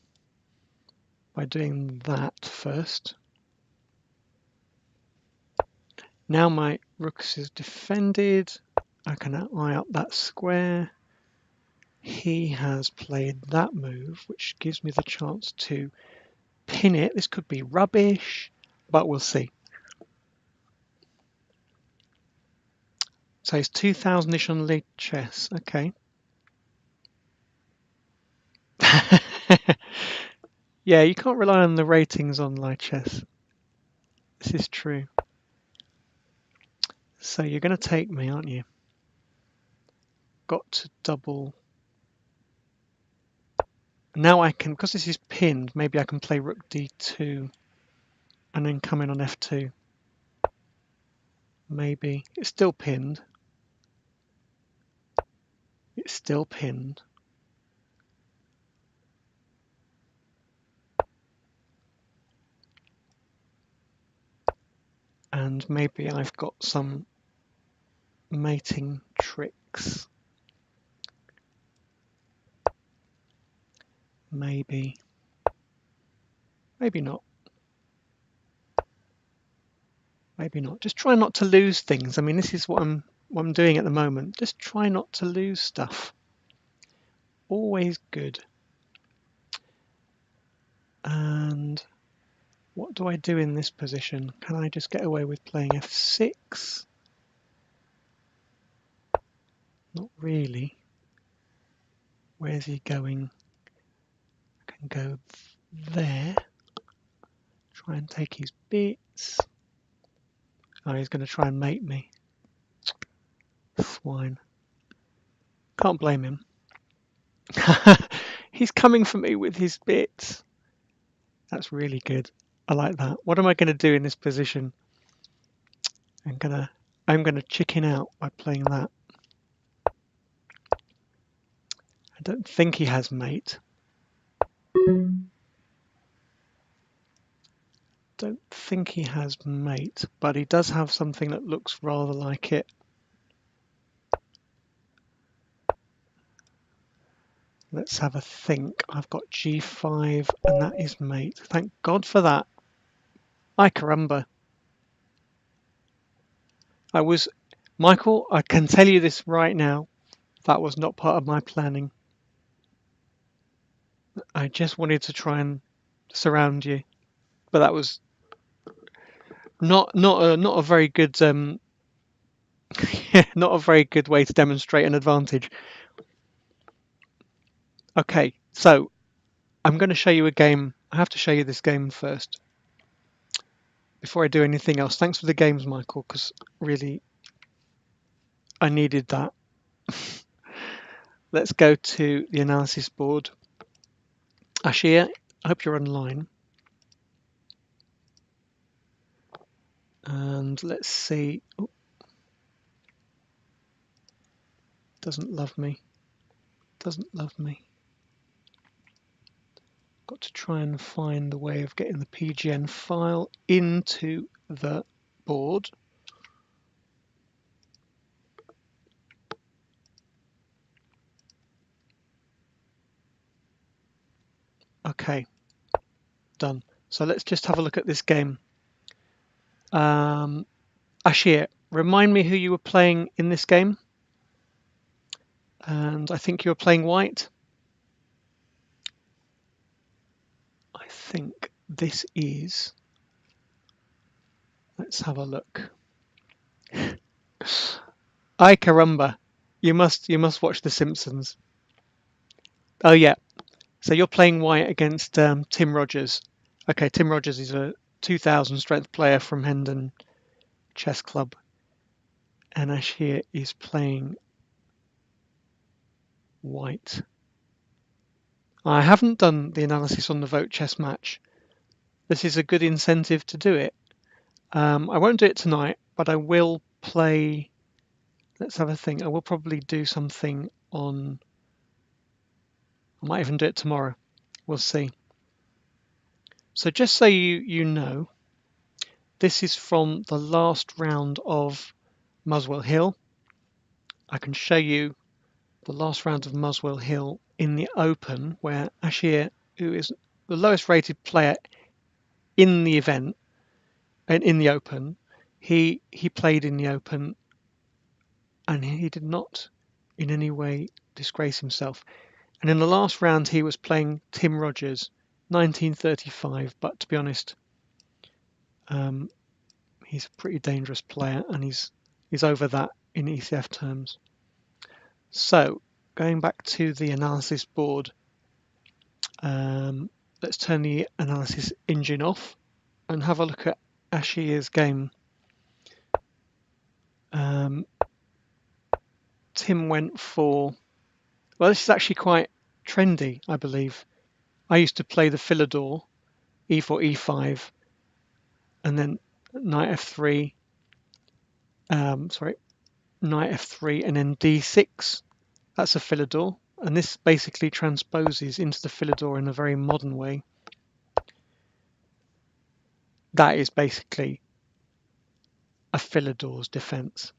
by doing that first. Now my rook is defended. I can eye up that square. He has played that move, which gives me the chance to pin it. This could be rubbish, but we'll see. So it's 2000-ish on league chess. Okay. Yeah, you can't rely on the ratings on live chess. This is true. So you're going to take me, aren't you? Got to double. Now I can, because this is pinned, maybe I can play rook d2 and then come in on f2. Maybe. It's still pinned. It's still pinned. And maybe I've got some mating tricks. Maybe. Maybe not. Maybe not. Just try not to lose things. I mean, this is what I'm doing at the moment. Just try not to lose stuff. Always good. And what do I do in this position? Can I just get away with playing f6? Not really. Where's he going? I can go there. Try and take his bits. Oh, he's going to try and mate me. Swine. Can't blame him. He's coming for me with his bits. That's really good. I like that. What am I going to do in this position? I'm gonna chicken out by playing that. I don't think he has mate. Don't think he has mate, but he does have something that looks rather like it. Let's have a think. I've got G5 and that is mate. Thank God for that. Ay caramba. Michael, I can tell you this right now. That was not part of my planning. I just wanted to try and surround you. But that was not a very good not a very good way to demonstrate an advantage. Okay, so I'm going to show you a game. I have to show you this game first before I do anything else. Thanks for the games, Michael, because really I needed that. Let's go to the analysis board. Ashir, I hope you're online. And let's see. Oh, doesn't love me. Doesn't love me. Got to try and find the way of getting the PGN file into the board. Okay, done. So let's just have a look at this game. Ashir, remind me who you were playing in this game. And I think you were playing white. I think this is. Let's have a look. Ay caramba. You must watch The Simpsons. Oh yeah. So you're playing white against Tim Rogers. Okay, Tim Rogers is a 2000 strength player from Hendon Chess Club. And Ashir is playing white. I haven't done the analysis on the vote chess match. This is a good incentive to do it. I won't do it tonight, but I will play. Let's have a think. I will probably do something on. I might even do it tomorrow. We'll see. So just so you know, this is from the last round of Muswell Hill. I can show you the last round of Muswell Hill in the Open, where Ashir, who is the lowest rated player in the event and in the Open, he played in the Open and he did not in any way disgrace himself. And in the last round he was playing Tim Rogers, 1935, but to be honest, he's a pretty dangerous player and he's over that in ECF terms. So going back to the analysis board, let's turn the analysis engine off and have a look at Ashir's game. Tim went for, well, this is actually quite trendy, I believe. I used to play the Philidor, e4, e5, and then knight f3, knight f3, and then d6. That's a Philidor, and this basically transposes into the Philidor in a very modern way. That is basically a Philidor's defense.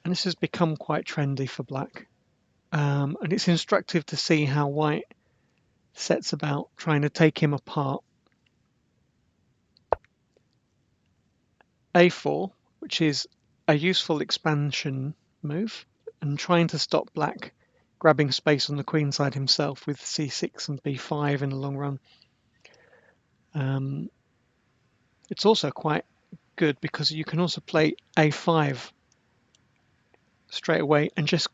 And this has become quite trendy for black. And it's instructive to see how white sets about trying to take him apart. A4, which is a useful expansion move, and trying to stop black grabbing space on the queen side himself with c6 and b5 in the long run. It's also quite good because you can also play a5 straight away and just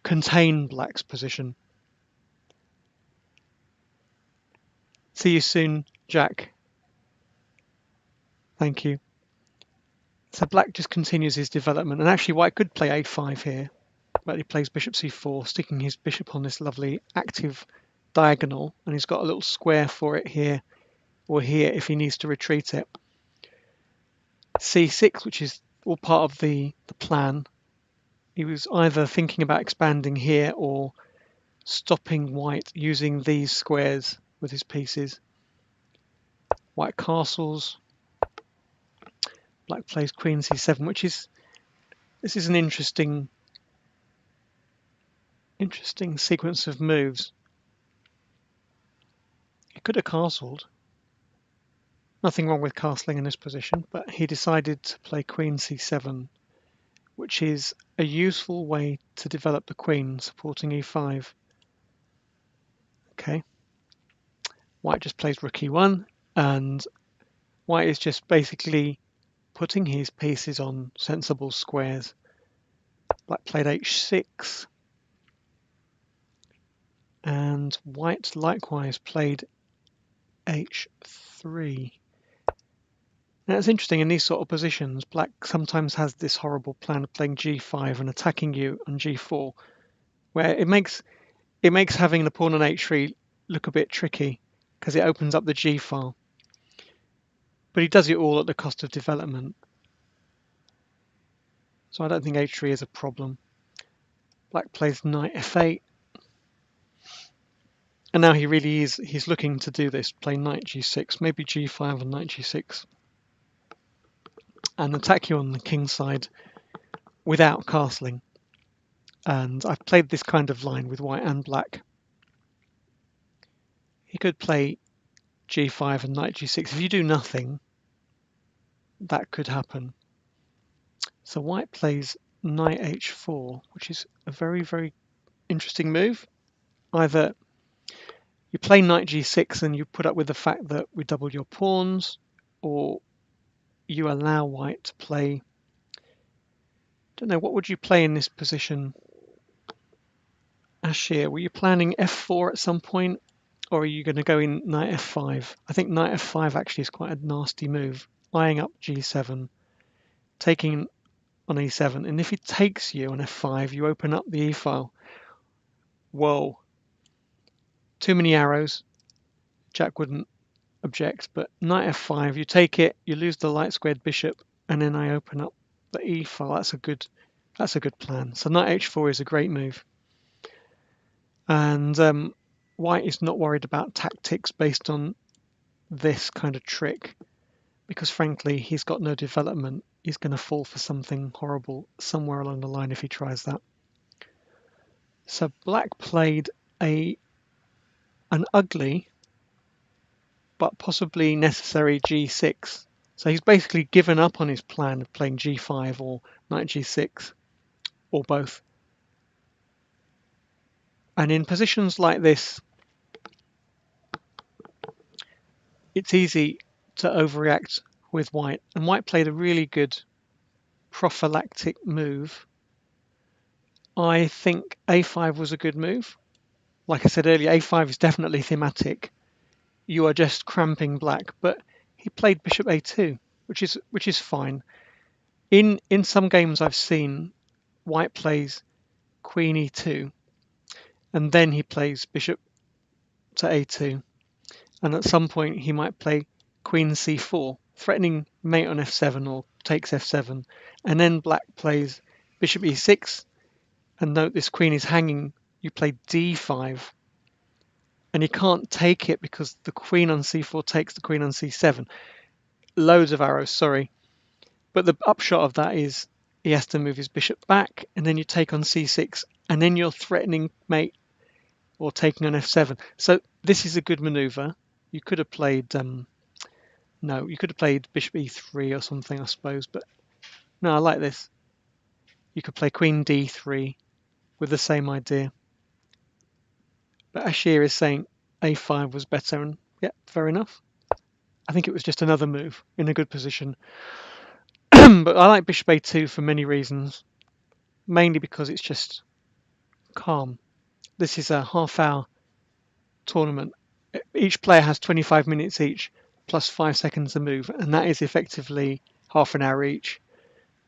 contain black's position. See you soon, Jack. Thank you. So black just continues his development, and actually white could play a5 here, but he plays bishop c4, sticking his bishop on this lovely active diagonal, and he's got a little square for it here or here if he needs to retreat it. c6, which is all part of the plan. He was either thinking about expanding here or stopping white using these squares with his pieces. White castles. Black plays queen c7, which is, this is an interesting sequence of moves. He could have castled. Nothing wrong with castling in this position, but he decided to play queen c7, which is a useful way to develop the queen, supporting e5. Okay. White just plays rook e1, and white is just basically putting his pieces on sensible squares. Black played h6, and white likewise played h3. Now it's interesting, in these sort of positions, black sometimes has this horrible plan of playing g5 and attacking you on g4, where it makes having the pawn on h3 look a bit tricky because it opens up the g file. But he does it all at the cost of development. So I don't think h3 is a problem. Black plays knight f8. And now he's looking to do this, play knight g6, maybe g5 and knight g6. And attack you on the king side without castling. And I've played this kind of line with white and black. He could play g5 and knight g6. If you do nothing, that could happen. So white plays knight h4, which is a very, very interesting move. Either you play knight g6 and you put up with the fact that we doubled your pawns, or you allow white to play, don't know, what would you play in this position? Ashir, were you planning f4 at some point, or are you going to go in knight f5? I think knight f5 actually is quite a nasty move, eyeing up g7, taking on e7, and if it takes you on f5, you open up the e-file. Whoa. Too many arrows. Jack wouldn't object, but knight f5, you take it, you lose the light squared bishop, and then I open up the e-file. That's a good plan. So knight h4 is a great move. And white is not worried about tactics based on this kind of trick, because frankly he's got no development. He's going to fall for something horrible somewhere along the line if he tries that. So black played an ugly but possibly necessary g6. So he's basically given up on his plan of playing g5 or knight g6 or both. And in positions like this, it's easy to overreact with white. And white played a really good prophylactic move. I think a5 was a good move. Like I said earlier, a5 is definitely thematic. You are just cramping black, but he played bishop a2, which is fine. In some games I've seen, white plays queen e2, and then he plays bishop to a2, and at some point he might play queen c4, threatening mate on f7 or takes f7, and then black plays bishop e6, and note this queen is hanging. You play d5, and he can't take it because the queen on c4 takes the queen on c7. Loads of arrows, sorry. But the upshot of that is he has to move his bishop back, and then you take on c6, and then you're threatening mate or taking on f7. So this is a good maneuver. You could have played, you could have played bishop e3 or something, I suppose. But no, I like this. You could play queen d3 with the same idea. But Ashir is saying a5 was better, and yeah, fair enough. I think it was just another move in a good position. But I like bishop a2 for many reasons, mainly because it's just calm. This is a half-hour tournament. Each player has 25 minutes each, plus 5 seconds to move, and that is effectively half an hour each.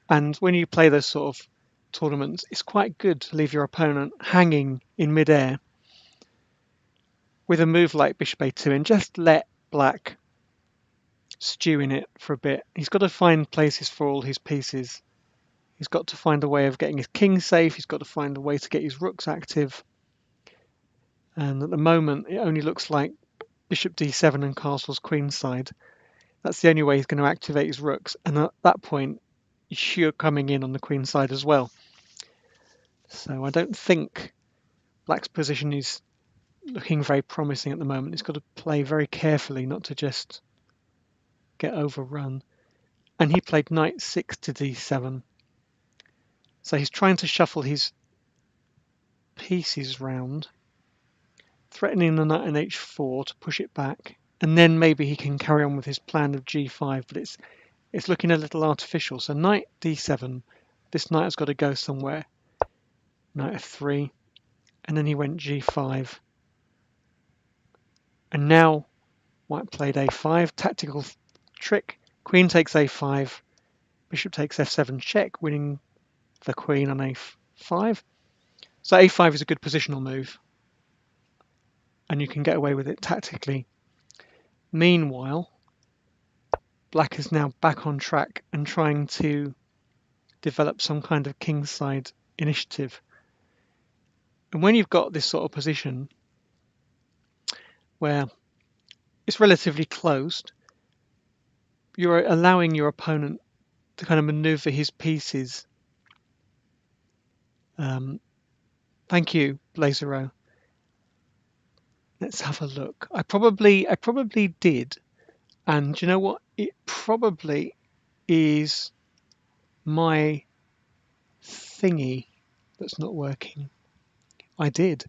And when you play those sort of tournaments, it's quite good to leave your opponent hanging in midair with a move like bishop a2 and just let black stew in it for a bit. He's got to find places for all his pieces. He's got to find a way of getting his king safe. He's got to find a way to get his rooks active. And at the moment, it only looks like bishop d7 and castle's queenside. That's the only way he's going to activate his rooks. And at that point, you're coming in on the queen side as well. So I don't think black's position is looking very promising at the moment. He's got to play very carefully not to just get overrun. And he played knight 6 to d7. So he's trying to shuffle his pieces round, threatening the knight on h4 to push it back. And then maybe he can carry on with his plan of g5, but it's looking a little artificial. So knight d7, this knight has got to go somewhere. Knight f3, and then he went g5. And now white played a5, tactical trick. Queen takes a5, bishop takes f7 check, winning the queen on a5. So a5 is a good positional move, and you can get away with it tactically. Meanwhile, black is now back on track and trying to develop some kind of kingside initiative. And when you've got this sort of position where it's relatively closed, you're allowing your opponent to kind of maneuver his pieces. Thank you, Blazero. Let's have a look. I probably did, and you know what? It probably is my thingy that's not working. I did.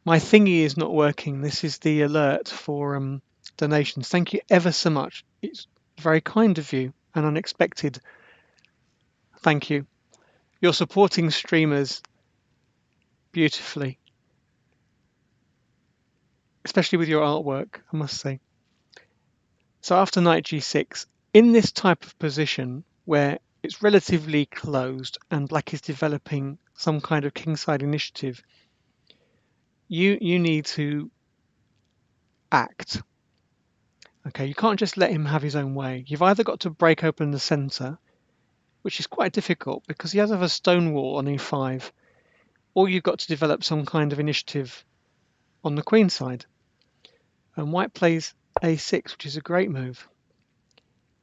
My thingy is not working. This is the alert for donations. Thank you ever so much. It's very kind of you and unexpected. Thank you. You're supporting streamers beautifully, especially with your artwork, I must say. So after knight g6, in this type of position where it's relatively closed and black is developing some kind of kingside initiative, you need to act. Okay, you can't just let him have his own way. You've either got to break open the center, which is quite difficult because he has a stone wall on e5, or you've got to develop some kind of initiative on the queen side. And white plays a6, which is a great move.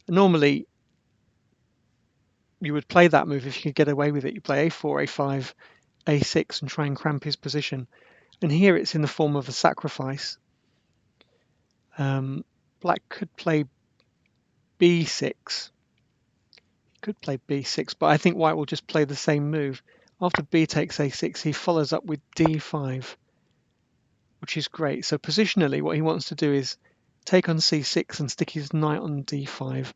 Normally, you would play that move if you could get away with it. You play a4, a5, a6 and try and cramp his position. And here it's in the form of a sacrifice. Black could play b6. He could play b6, but I think white will just play the same move. After b takes a6, he follows up with d5, which is great. So positionally, what he wants to do is take on c6 and stick his knight on d5,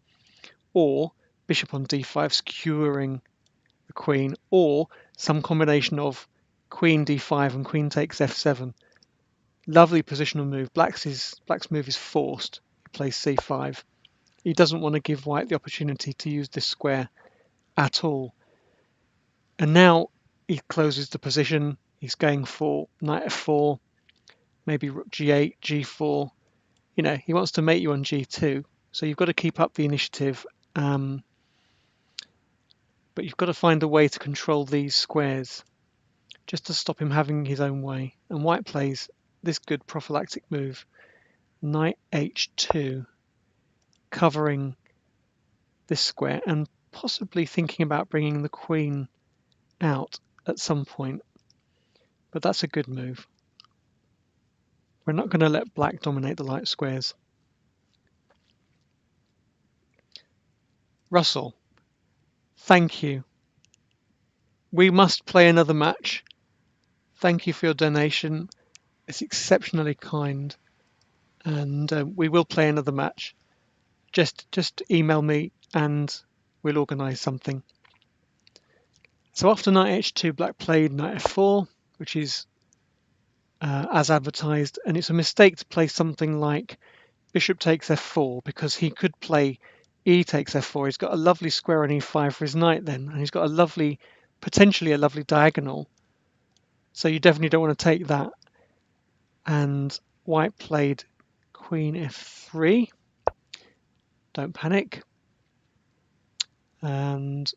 or bishop on d5, skewering the queen, or some combination of queen d5 and queen takes f7. Lovely positional move. Black's move is forced. He plays c5. He doesn't want to give white the opportunity to use this square at all. And now he closes the position. He's going for knight f4, maybe rook g8, g4. You know, he wants to mate you on g2. So you've got to keep up the initiative. But you've got to find a way to control these squares just to stop him having his own way. And white plays this good prophylactic move, knight h2, covering this square and possibly thinking about bringing the queen out at some point. But that's a good move. We're not going to let black dominate the light squares. Russell, thank you. We must play another match. Thank you for your donation. It's exceptionally kind. And we will play another match. Just email me and we'll organise something. So after knight h2, black played knight f4, which is as advertised, and it's a mistake to play something like bishop takes f4, because he could play e takes f4. He's got a lovely square on e5 for his knight then, and he's got a lovely, potentially a lovely diagonal. So you definitely don't want to take that. And white played queen f3. Don't panic. And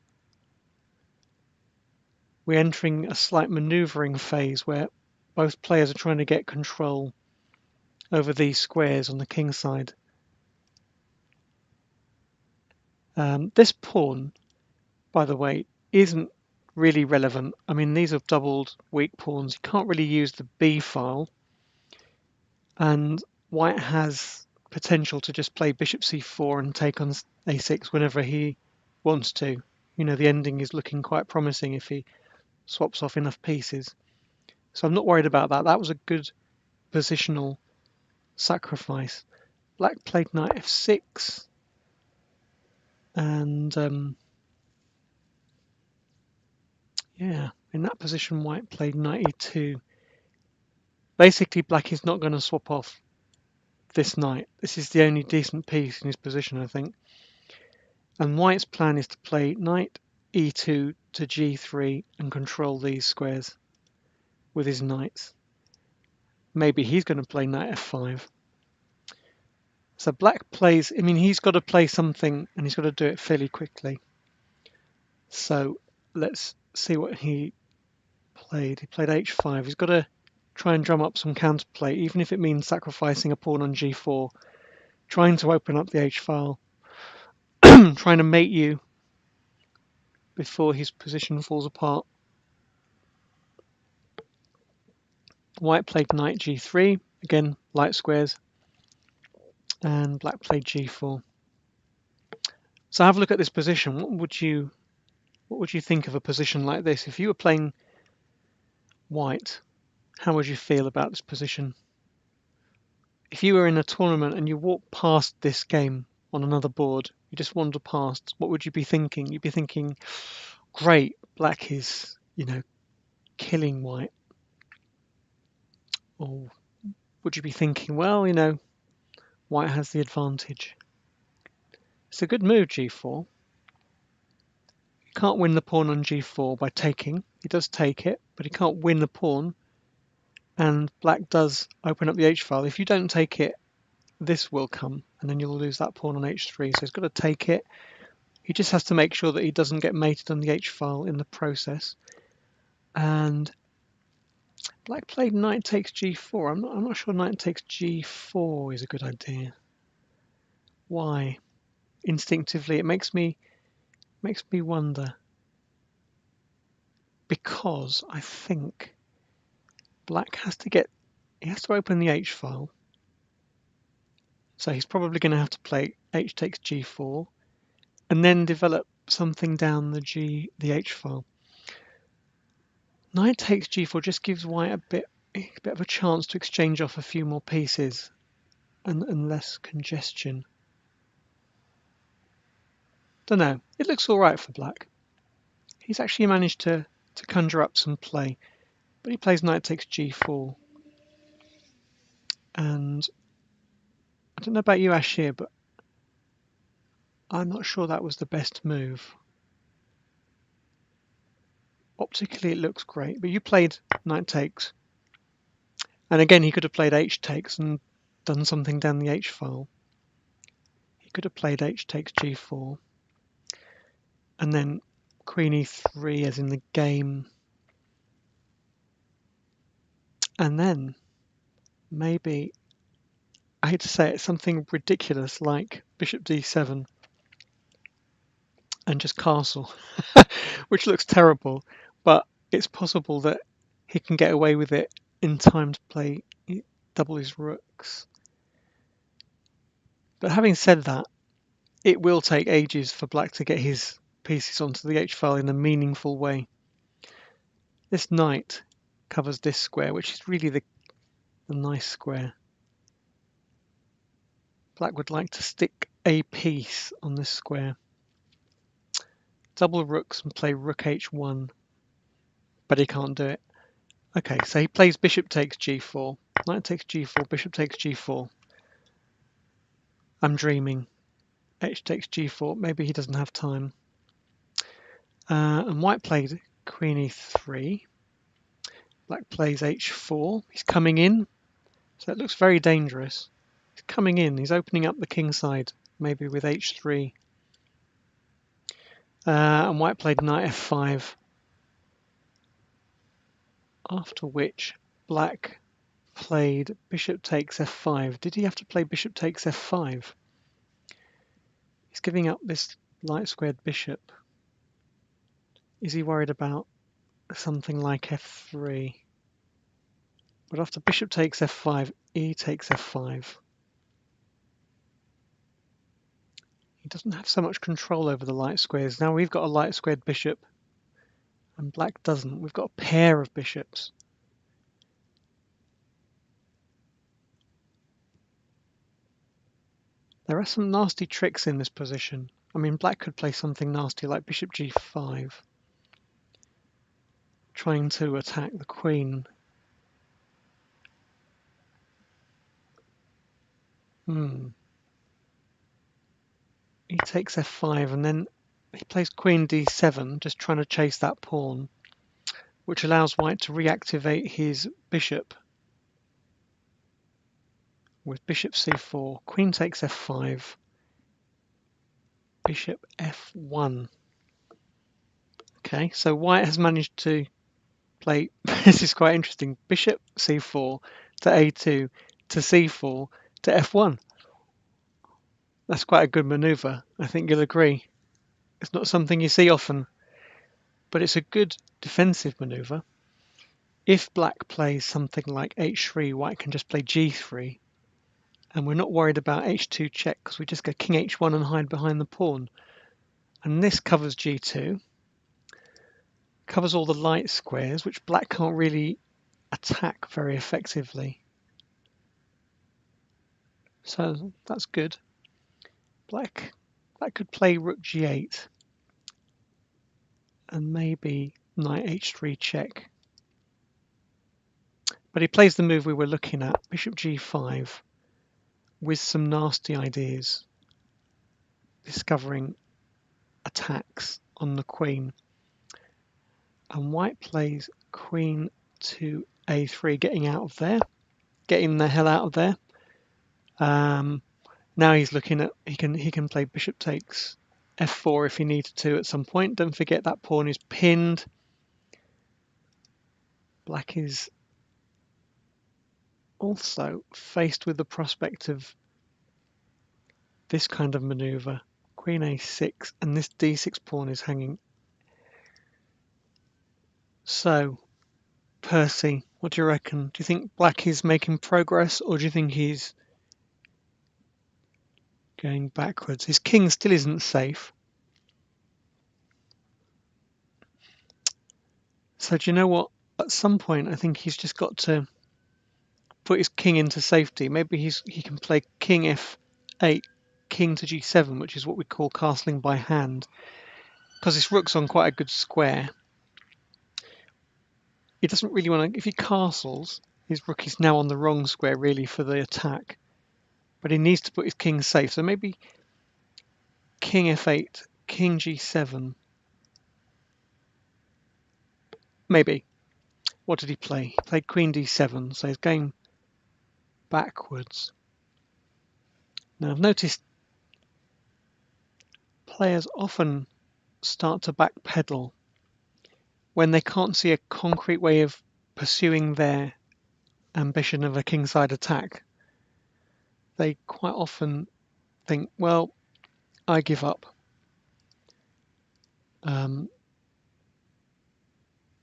we're entering a slight maneuvering phase where both players are trying to get control over these squares on the king side. This pawn, by the way, isn't really relevant. I mean, these are doubled weak pawns. You can't really use the b file, and white has potential to just play bishop c4 and take on a6 whenever he wants to. You know, the ending is looking quite promising if he swaps off enough pieces. So I'm not worried about that. That was a good positional sacrifice. Black played knight f6, and yeah, in that position white played knight e2. Basically black is not going to swap off this knight. This is the only decent piece in his position, I think. And white's plan is to play knight e2 to g3 and control these squares with his knights. Maybe he's going to play knight f5. So black plays, I mean, he's got to play something and he's got to do it fairly quickly. So let's see what he played. He played h5. He's got to try and drum up some counterplay, even if it means sacrificing a pawn on g4, trying to open up the h file, trying to mate you before his position falls apart. White played knight g3, again light squares, and black played g4. So have a look at this position. What would you think of a position like this? If you were playing white, how would you feel about this position? If you were in a tournament and you walked past this game on another board, you just wander past, what would you be thinking? You'd be thinking, great, black is, killing white. Or would you be thinking, well, white has the advantage. It's a good move, g4. You can't win the pawn on g4 by taking. He does take it, but he can't win the pawn. And black does open up the h file. If you don't take it, this will come, and then you'll lose that pawn on h3. So he's got to take it. He just has to make sure that he doesn't get mated on the h file in the process. And black played knight takes g4. I'm not sure knight takes g4 is a good idea. Why? Instinctively, it makes me wonder, because I think black has to open the h file. So he's probably going to have to play h takes g4 and then develop something down the h file. Knight takes g4 just gives white a bit of a chance to exchange off a few more pieces and less congestion. Don't know. It looks all right for black. He's actually managed to conjure up some play, but he plays knight takes g4. And I don't know about you, Ashir, but I'm not sure that was the best move. Optically, it looks great, but you played knight takes. And again, he could have played h takes and done something down the h file. He could have played h takes g4. And then queen e3 as in the game. And then maybe, I hate to say it, something ridiculous like bishop d7 and just castle, which looks terrible, but it's possible that he can get away with it in time to play double his rooks. But having said that, it will take ages for black to get his pieces onto the h file in a meaningful way. This knight covers this square, which is really the nice square. Black would like to stick a piece on this square. Double rooks and play rook h1, but he can't do it. Okay, so he plays bishop takes g4, knight takes g4, bishop takes g4. I'm dreaming. H takes g4, maybe he doesn't have time. And white played queen e3. Black plays h4. He's coming in, so it looks very dangerous. He's coming in, he's opening up the king side, maybe with h3. And white played knight f5. After which black played bishop takes f5. Did he have to play bishop takes f5? He's giving up this light squared bishop. Is he worried about something like f3? But after bishop takes f5, e takes f5. He doesn't have so much control over the light squares. Now we've got a light squared bishop and black doesn't. We've got a pair of bishops. There are some nasty tricks in this position. I mean, black could play something nasty like bishop g5, trying to attack the queen. He takes f5 and then he plays queen d7, just trying to chase that pawn, which allows white to reactivate his bishop with bishop c4, queen takes f5, bishop f1. Okay, so white has managed to play, this is quite interesting, bishop c4 to a2 to c4 to f1. That's quite a good maneuver, I think you'll agree. It's not something you see often, but it's a good defensive maneuver. If black plays something like h3, white can just play g3, and we're not worried about h2 check because we just go king h1 and hide behind the pawn. And this covers g2, covers all the light squares, which black can't really attack very effectively. So that's good. Black could play rook g8 and maybe knight h3 check. But he plays the move we were looking at, bishop g5, with some nasty ideas, discovering attacks on the queen. And white plays queen to a3, getting out of there, getting the hell out of there. Now he's looking at, he can play bishop takes f4 if he needed to at some point. Don't forget that pawn is pinned. Black is also faced with the prospect of this kind of maneuver, queen a6, and this d6 pawn is hanging. So, Percy, what do you reckon? Do you think black is making progress, or do you think he's going backwards? His king still isn't safe. So do you know what? At some point, I think he's just got to put his king into safety. Maybe he can play king f8, king to g7, which is what we call castling by hand, because his rook's on quite a good square. He doesn't really want to. If he castles, his rook is now on the wrong square really for the attack, but he needs to put his king safe. So maybe king f8, king g7. Maybe. What did he play? He played queen d7, so he's going backwards. Now I've noticed players often start to backpedal when they can't see a concrete way of pursuing their ambition of a kingside attack. They quite often think, well, I give up.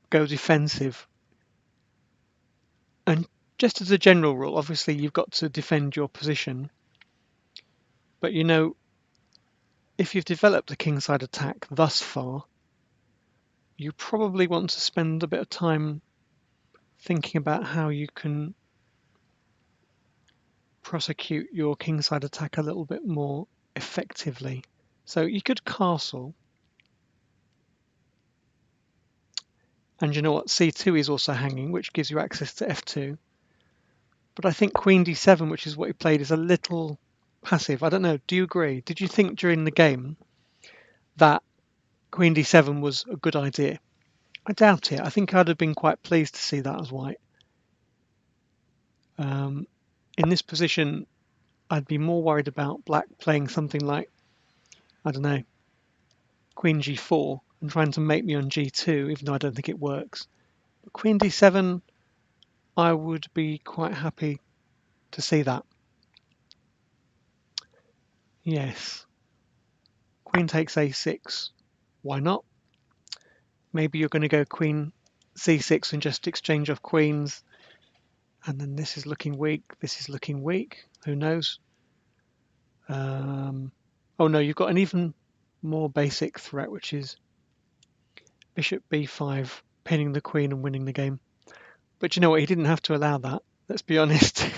Go defensive. And just as a general rule, obviously you've got to defend your position. But you know, if you've developed a kingside attack thus far, you probably want to spend a bit of time thinking about how you can prosecute your kingside attack a little bit more effectively. So you could castle, And you know what? c2 is also hanging, which gives you access to f2. But I think queen d7, which is what he played, is a little passive. I don't know. Do you agree? Did you think during the game that queen d7 was a good idea? I doubt it. I think I'd have been quite pleased to see that as white. In this position, I'd be more worried about black playing something like, I don't know, queen g4 and trying to mate me on g2, even though I don't think it works. But queen d7, I would be quite happy to see that. Yes. Queen takes a6. Why not? Maybe you're going to go queen c6 and just exchange off queens. And then this is looking weak. This is looking weak. Who knows? Oh no, you've got an even more basic threat, which is bishop b5, pinning the queen and winning the game. But you know what? He didn't have to allow that. Let's be honest.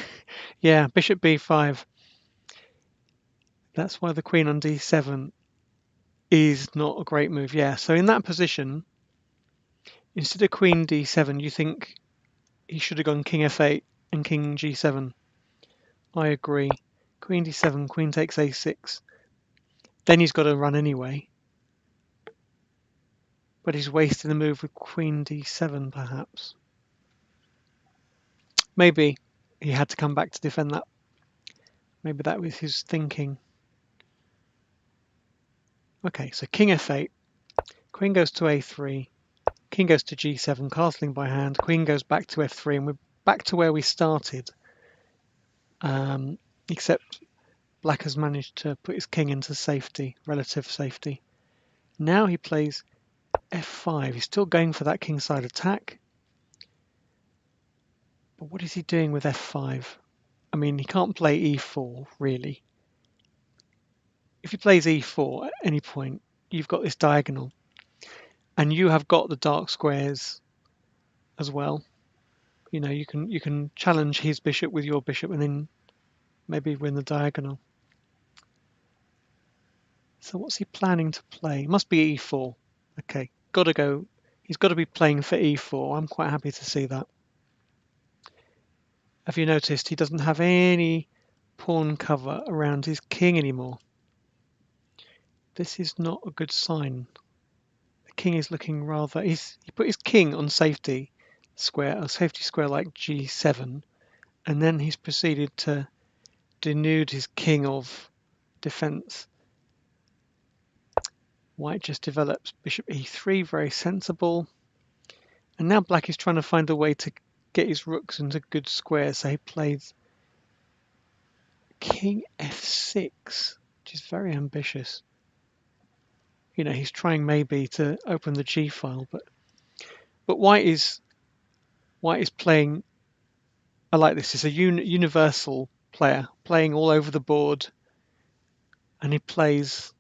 Yeah, bishop b5. That's why the queen on d7 is not a great move. Yeah, so in that position, instead of queen d7, you think he should have gone king f8 and king g7. I agree. Queen d7, queen takes a6. Then he's got to run anyway. But he's wasting the move with queen d7, perhaps. Maybe he had to come back to defend that. Maybe that was his thinking. Okay, so king f8. Queen goes to a3. King goes to g7, castling by hand. Queen goes back to f3, and we're back to where we started. Except black has managed to put his king into safety, relative safety. Now he plays f5. He's still going for that kingside attack. But what is he doing with f5? I mean, he can't play e4, really. If he plays e4 at any point, you've got this diagonal. And you have got the dark squares as well. You know, you can challenge his bishop with your bishop and then maybe win the diagonal. So what's he planning to play? Must be e4. Okay, got to go. He's got to be playing for e4. I'm quite happy to see that. Have you noticed he doesn't have any pawn cover around his king anymore? This is not a good sign. The king is looking rather... He put his king on safety square, a safety square like g7, and then he's proceeded to denude his king of defense. White just develops bishop e3, very sensible. And now black is trying to find a way to get his rooks into good squares. So he plays king f6, which is very ambitious. You know, he's trying maybe to open the g file, but white is playing. I like this. It's a universal player playing all over the board, and he plays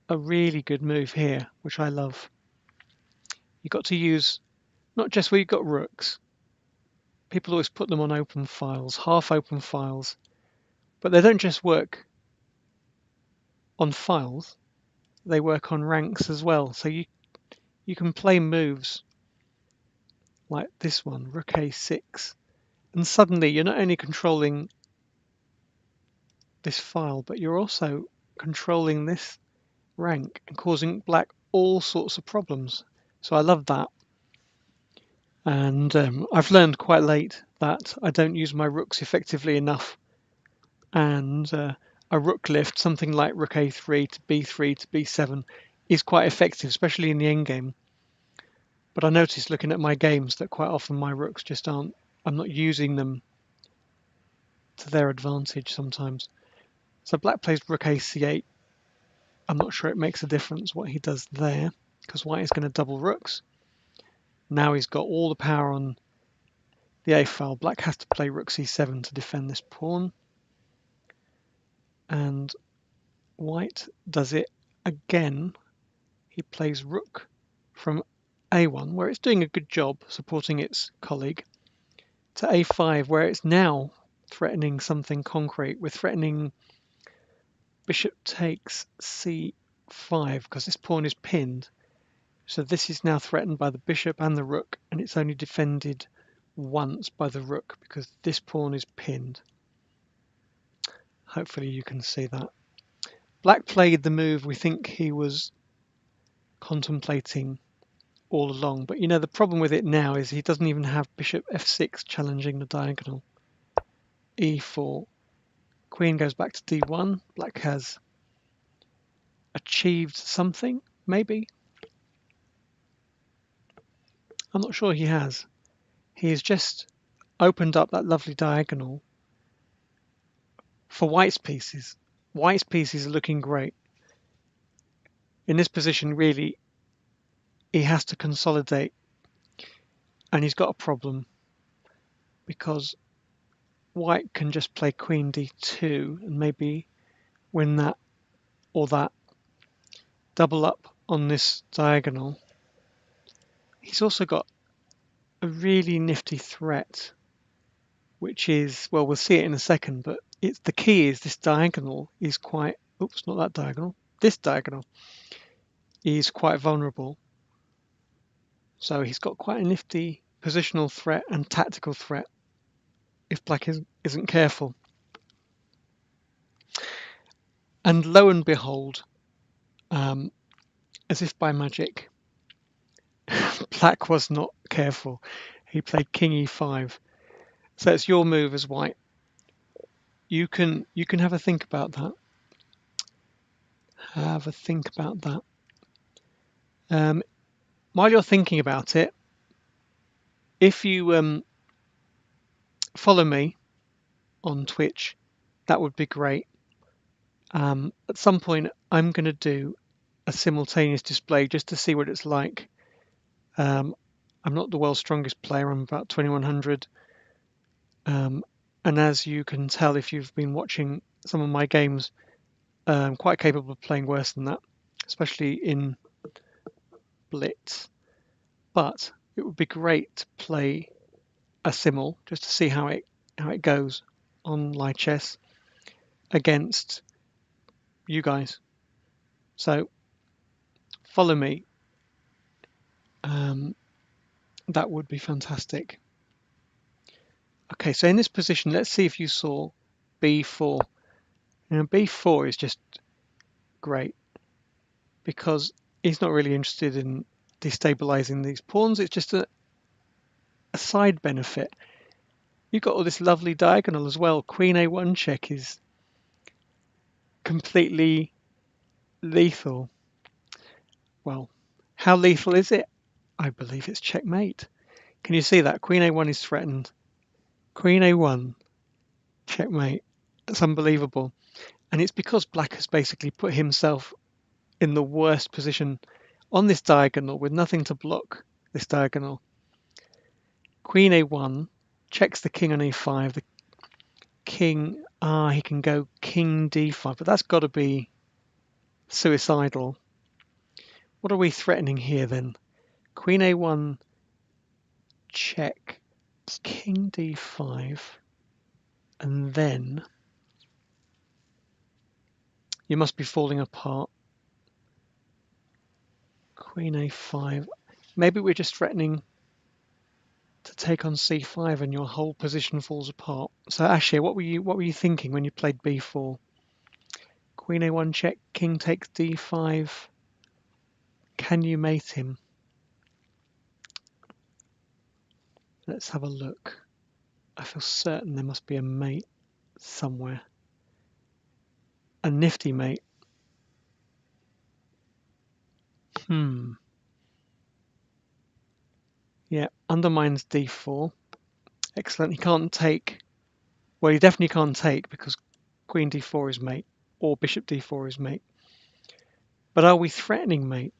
a really good move here, which I love. You've got to use not just where you've got rooks. People always put them on open files, half open files, but they don't just work on files, they work on ranks as well. So you can play moves like this one, rook a6, and suddenly you're not only controlling this file, but you're also controlling this rank and causing black all sorts of problems. So I love that. And I've learned quite late that I don't use my rooks effectively enough. And a rook lift, something like rook a3 to b3 to b7, is quite effective, especially in the endgame. But I noticed looking at my games that quite often my rooks just aren't, I'm not using them to their advantage sometimes. So black plays rook a8. I'm not sure it makes a difference what he does there, because white is going to double rooks. Now he's got all the power on the a file. Black has to play rook c7 to defend this pawn. And white does it again. He plays rook from a1, where it's doing a good job supporting its colleague, to a5, where it's now threatening something concrete. We're threatening bishop takes c5, because this pawn is pinned. So this is now threatened by the bishop and the rook, and it's only defended once by the rook because this pawn is pinned. Hopefully you can see that. Black played the move we think he was contemplating all along, but the problem with it now is he doesn't even have bishop f6 challenging the diagonal. e4, queen goes back to d1. Black has achieved something, maybe. I'm not sure he has. He has just opened up that lovely diagonal for white's pieces. White's pieces are looking great. In this position, really, he has to consolidate, and he's got a problem because white can just play queen d2 and maybe win that or that, double up on this diagonal. He's also got a really nifty threat, which is, well, we'll see it in a second, but the key is this diagonal is quite, oops, not that diagonal, this diagonal is quite vulnerable. So he's got quite a nifty positional threat and tactical threat if black isn't careful. And lo and behold, as if by magic, black was not careful. He played king e5. So it's your move as white. You can have a think about that. Have a think about that. While you're thinking about it, if you follow me on Twitch, that would be great. At some point, I'm going to do a simultaneous display just to see what it's like. I'm not the world's strongest player. I'm about 2100. And as you can tell if you've been watching some of my games, I'm quite capable of playing worse than that, especially in Blitz. But it would be great to play a simul just to see how it goes on live chess against you guys. So follow me. That would be fantastic. Okay, so in this position, let's see if you saw b4. Now b4 is just great because he's not really interested in destabilizing these pawns. It's just a side benefit. You've got all this lovely diagonal as well. Queen a1 check is completely lethal. Well, how lethal is it? I believe it's checkmate. Can you see that? Queen a1 is threatened. Queen a1, checkmate. That's unbelievable. And it's because black has basically put himself in the worst position on this diagonal with nothing to block this diagonal. Queen a1 checks the king on a5. The king, he can go king d5, but that's got to be suicidal. What are we threatening here then? Queen a1 check, king d5, and then you must be falling apart. Queen a5. Maybe we're just threatening to take on c5 and your whole position falls apart. So Ashir, what were you thinking when you played b4? Queen a1 check, king takes d5. Can you mate him? Let's have a look. I feel certain there must be a mate somewhere. A nifty mate. Yeah, undermines d4. Excellent. He can't take. Well, he definitely can't take because queen d4 is mate or bishop d4 is mate. But are we threatening mate?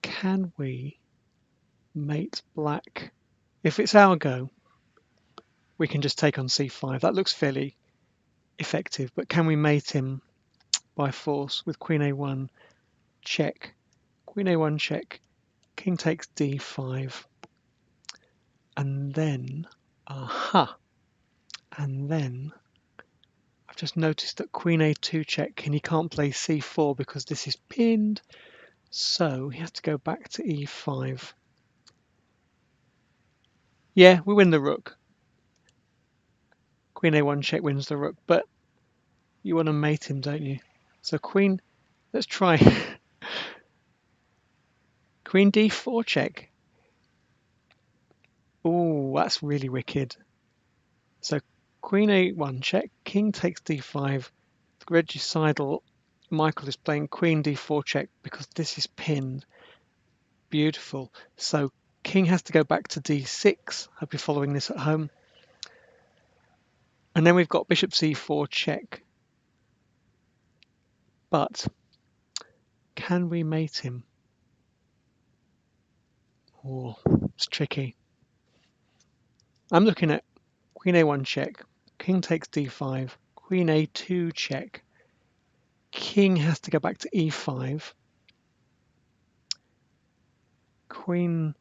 Can we mate black? If it's our go, we can just take on c5. That looks fairly effective. But can we mate him by force with queen a1 check? Queen a1 check. King takes d5. And then, and then I've just noticed that queen a2 check and he can't play c4 because this is pinned. So he has to go back to e5. Yeah, we win the rook. Queen a1 check wins the rook, but you want to mate him, don't you? So queen, let's try queen d4 check. Oh, that's really wicked. So queen a1 check, king takes d5. The regicidal Michael is playing queen d4 check because this is pinned. Beautiful. So king has to go back to d6. Hope you're following this at home. And then we've got bishop c4 check. But can we mate him? Oh, it's tricky. I'm looking at queen a1 check, king takes d5, queen a2 check. King has to go back to e5. Queen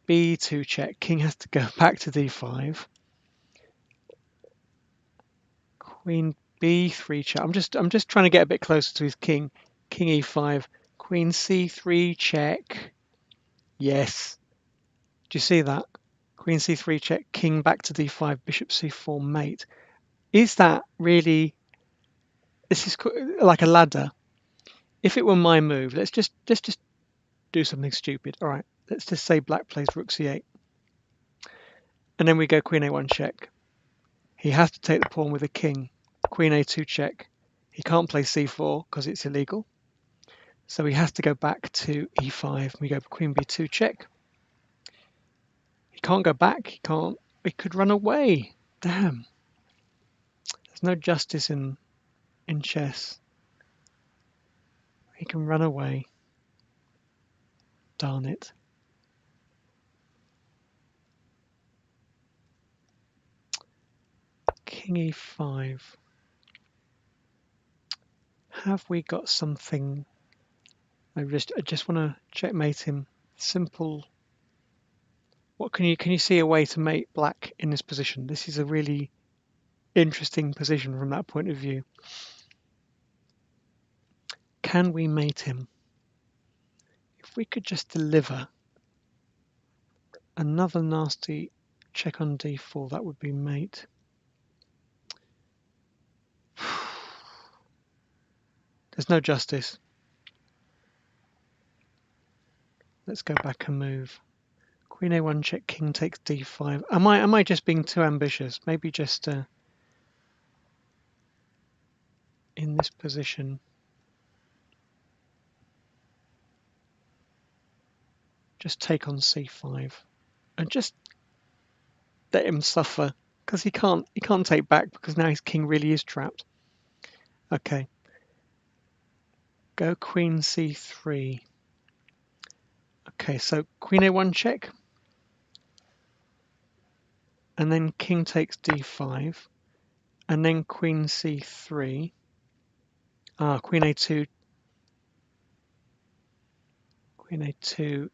b2 check. King has to go back to d5. Queen b3 check. I'm just trying to get a bit closer to his king. King e5. Queen c3 check. Yes. Do you see that? Queen c3 check. King back to d5. Bishop c4 mate. Is that really? This is like a ladder. If it were my move, let's just do something stupid. All right. Let's just say black plays rook c8. And then we go queen a1 check. He has to take the pawn with a king. Queen a2 check. He can't play c4 because it's illegal. So he has to go back to e5. We go queen b2 check. He can't go back. He can't. He could run away. Damn. There's no justice in chess. He can run away. Darn it. King e5. Have we got something? I just want to checkmate him. Simple. What can you see a way to mate black in this position? This is a really interesting position from that point of view. Can we mate him? If we could just deliver another nasty check on d4, that would be mate. There's no justice. Let's go back and move. Queen a1 check, king takes d5. Am I just being too ambitious? Maybe just in this position. Just take on c5 and just let him suffer because he can't take back because now his king really is trapped. Okay. Go queen c3. Okay, so queen a1 check. And then king takes d5. And then queen c3. Queen a2. Queen a2.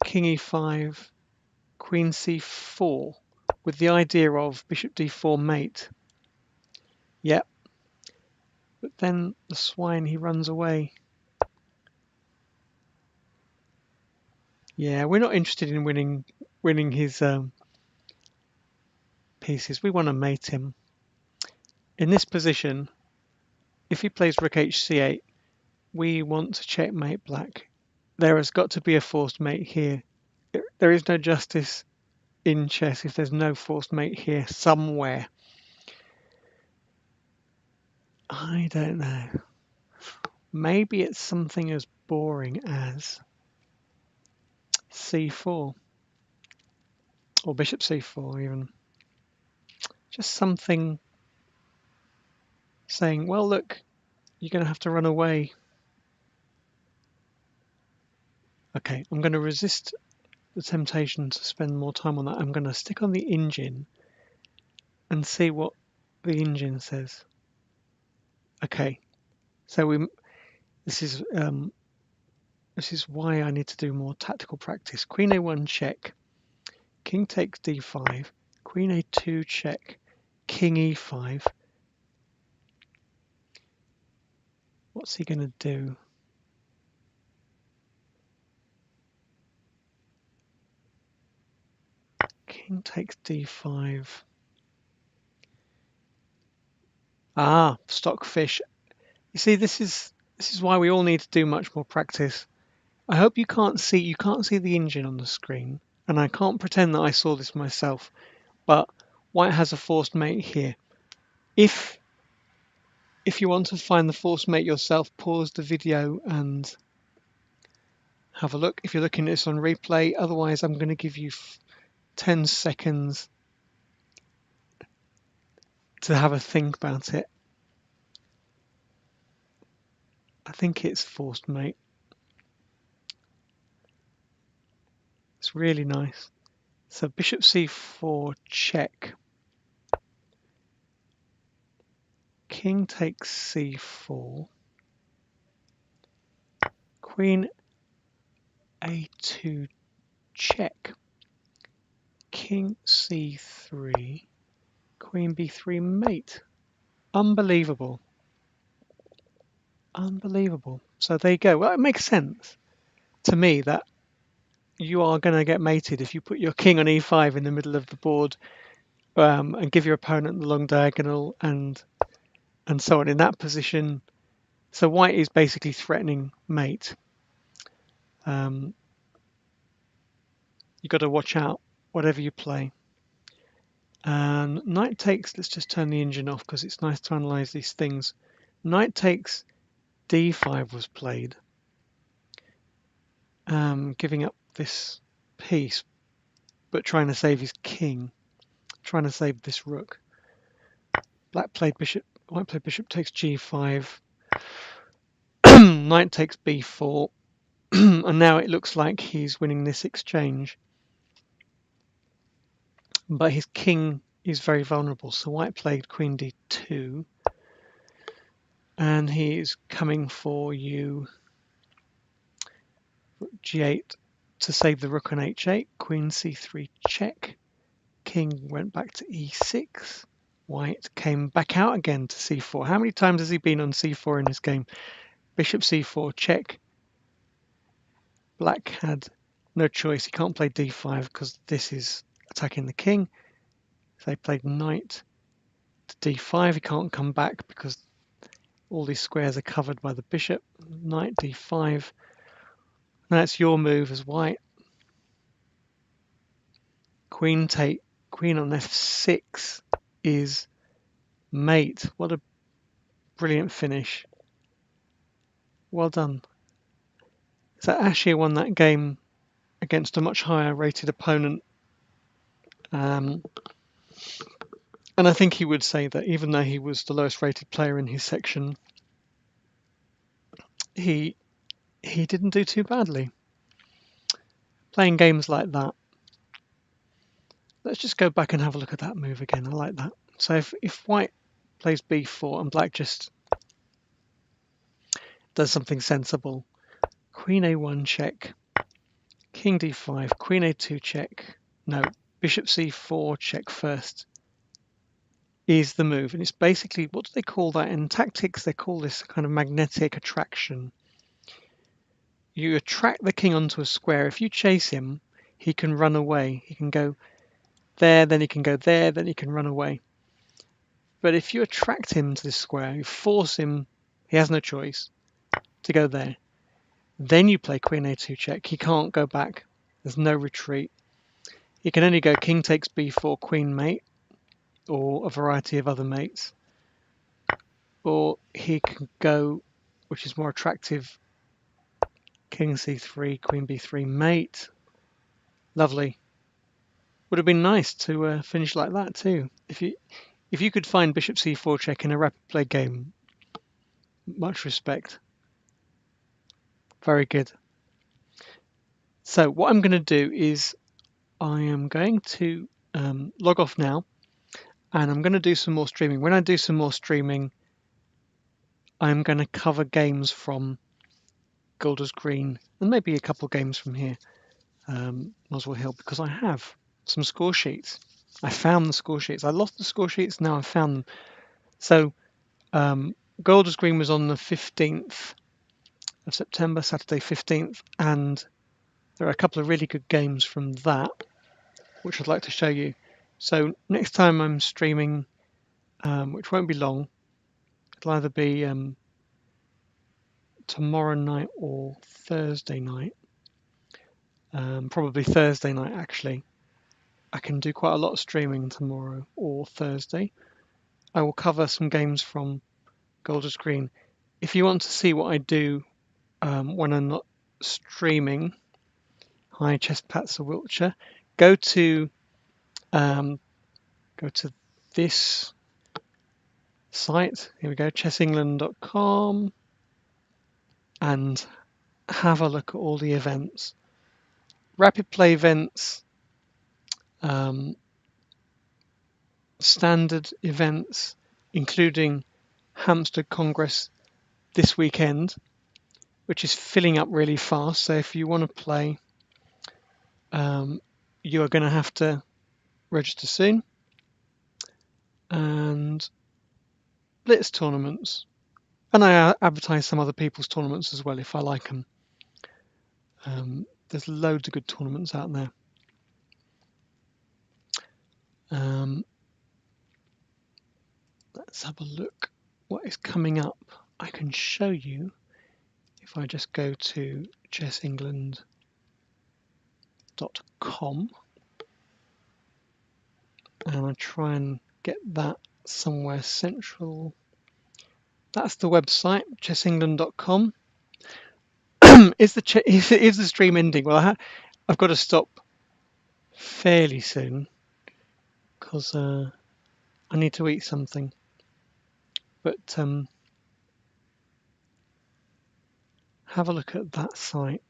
King e5. Queen c4. With the idea of bishop d4 mate. Yep. But then the swine, he runs away. Yeah, we're not interested in winning his pieces. We want to mate him. In this position, if he plays rook hc8, we want to checkmate black. There has got to be a forced mate here. There is no justice in chess if there's no forced mate here somewhere. I don't know. Maybe it's something as boring as c4 or bishop c4 even. Just something saying, well, look, you're going to have to run away. Okay, I'm going to resist the temptation to spend more time on that. I'm going to stick on the engine and see what the engine says. Okay, so this is why I need to do more tactical practice. Queen a1 check, king takes d5, queen a2 check, king e5. What's he going to do? King takes d5. Ah, stockfish. You see, this is why we all need to do much more practice. I hope you can't see the engine on the screen, and I can't pretend that I saw this myself, but white has a forced mate here. If you want to find the forced mate yourself, pause the video and have a look if you're looking at this on replay. Otherwise, I'm going to give you 10 seconds to have a think about it. I think it's forced mate. It's really nice. So bishop c4 check. King takes c4. Queen a2 check. King c3. Queen b3 mate. Unbelievable. Unbelievable. So there you go. Well, it makes sense to me that you are going to get mated if you put your king on e5 in the middle of the board and give your opponent the long diagonal and so on in that position. So white is basically threatening mate. You've got to watch out whatever you play. And knight takes, let's just turn the engine off because it's nice to analyze these things. Knight takes d5 was played, giving up this piece, but trying to save his king, trying to save this rook. Black played bishop, white played bishop takes g5, knight takes b4, and now it looks like he's winning this exchange. But his king is very vulnerable, so white played queen d2, and he is coming for you g8 to save the rook on h8, queen c3 check, king went back to e6, white came back out again to c4. How many times has he been on c4 in this game? Bishop c4 check. Black had no choice, he can't play d5 because this is attacking the king. So they played knight to d5, he can't come back because all these squares are covered by the bishop. Knight d5. That's your move as white. Queen take, queen on f6 is mate. What a brilliant finish. Well done. So Ashir won that game against a much higher rated opponent. And I think he would say that even though he was the lowest rated player in his section, he didn't do too badly. Playing games like that. Let's just go back and have a look at that move again. I like that. So if white plays b4 and black just does something sensible, queen a1 check, king d5, queen a2 check, no, bishop c4 check first is the move. And it's basically, what do they call that in tactics? They call this kind of magnetic attraction. You attract the king onto a square. If you chase him, he can run away. He can go there, then he can go there, then he can run away. But if you attract him to this square, you force him, he has no choice to go there. Then you play queen a2 check. He can't go back. There's no retreat. He can only go king takes b4, queen mate, or a variety of other mates. Or he can go, which is more attractive, king c3, queen b3 mate. Lovely. Would have been nice to finish like that too. If you could find bishop c4 check in a rapid play game, much respect. Very good. So what I'm going to do is I am going to log off now, and I'm going to do some more streaming. When I do some more streaming, I'm going to cover games from Golders Green and maybe a couple of games from here, Muswell Hill, because I have some score sheets. I found the score sheets. I lost the score sheets, now I've found them. So Golders Green was on the 15th of September, Saturday 15th, and there are a couple of really good games from that, which I'd like to show you. So next time I'm streaming, which won't be long, it'll either be tomorrow night or Thursday night. Probably Thursday night, actually. I can do quite a lot of streaming tomorrow or Thursday. I will cover some games from Golders Green. If you want to see what I do when I'm not streaming, hi Chess Patzer Wiltshire, go to this site. Here we go, chessengland.com, and have a look at all the events. Rapid play events, standard events, including Hampstead Congress this weekend, which is filling up really fast. So if you want to play, you are going to have to register soon. And Blitz tournaments. And I advertise some other people's tournaments as well if I like them. There's loads of good tournaments out there. Let's have a look what is coming up. I can show you if I just go to chessengland.com and I try and get that somewhere central. That's the website, chessengland.com. Is the stream ending? Well, I've got to stop fairly soon because I need to eat something. But have a look at that site.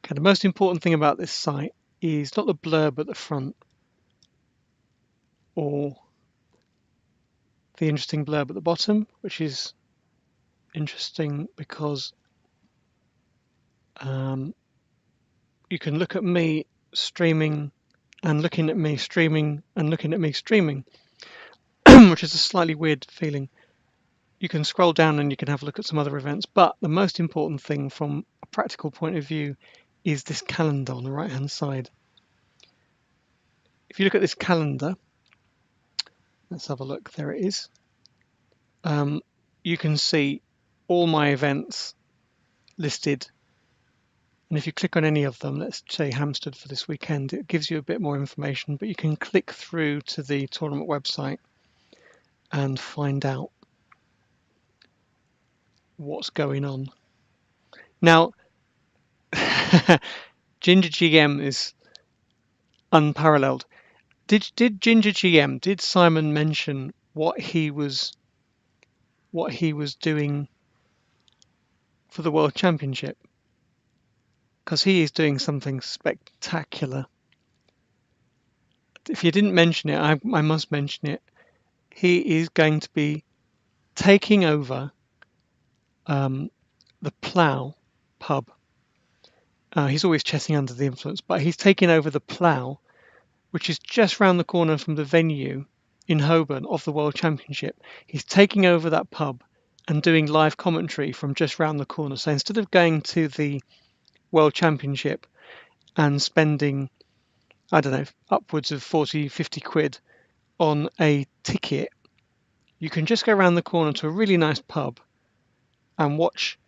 Okay, the most important thing about this site is not the blurb at the front or the interesting blurb at the bottom, which is interesting because you can look at me streaming and looking at me streaming and looking at me streaming, which is a slightly weird feeling. You can scroll down and you can have a look at some other events, but the most important thing from a practical point of view is this calendar on the right hand side. If you look at this calendar, let's have a look, there it is. You can see all my events listed, and if you click on any of them, let's say Hampstead for this weekend, it gives you a bit more information, but you can click through to the tournament website and find out what's going on. Now, Ginger GM is unparalleled. Did Ginger GM, did Simon mention what he was doing for the World Championship? Because he is doing something spectacular. If you didn't mention it, I must mention it. He is going to be taking over the Plough pub. He's always chessing under the influence, but he's taking over the Plough, which is just round the corner from the venue in Holborn of the World Championship. He's taking over that pub and doing live commentary from just round the corner. So instead of going to the World Championship and spending, I don't know, upwards of 40, 50 quid on a ticket, you can just go around the corner to a really nice pub and watch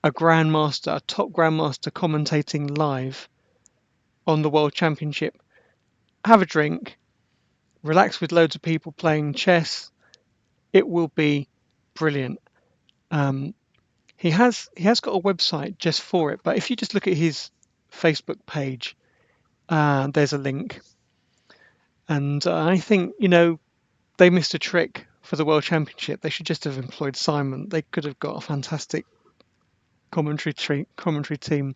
a grandmaster, a top grandmaster commentating live on the World Championship. Have a drink, relax with loads of people playing chess. It will be brilliant. He has got a website just for it, but if you just look at his Facebook page, there's a link. And I think, they missed a trick for the World Championship. They should just have employed Simon. They could have got a fantastic commentary team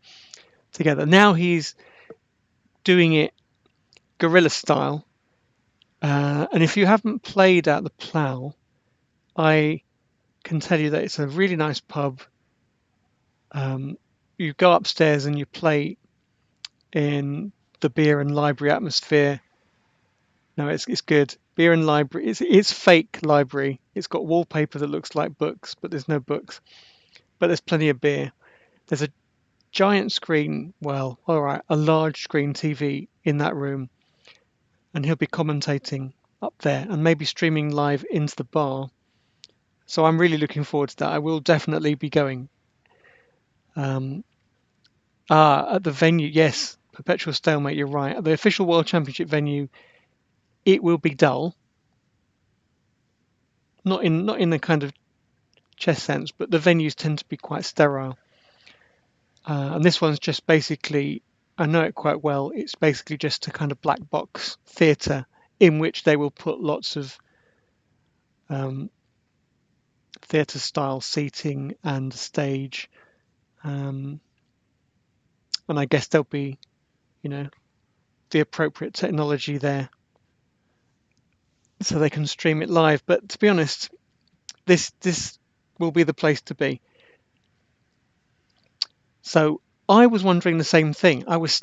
together. Now he's doing it guerrilla style. And if you haven't played at the Plough, I can tell you that it's a really nice pub. You go upstairs and you play in the beer and library atmosphere. No, it's good. Beer and library. It's fake library. It's got wallpaper that looks like books, but there's no books. But there's plenty of beer. There's a giant screen, well, all right, a large screen TV in that room, and he'll be commentating up there and maybe streaming live into the bar. So I'm really looking forward to that. I will definitely be going. At the venue, yes, Perpetual Stalemate, you're right. At the official World Championship venue, it will be dull. Not in the kind of chess sense, but the venues tend to be quite sterile. And this one's just basically, I know it quite well, it's basically just a kind of black box theatre in which they will put lots of theatre style seating and stage. And I guess there'll be, the appropriate technology there so they can stream it live. But to be honest, this will be the place to be. So I was wondering the same thing. I was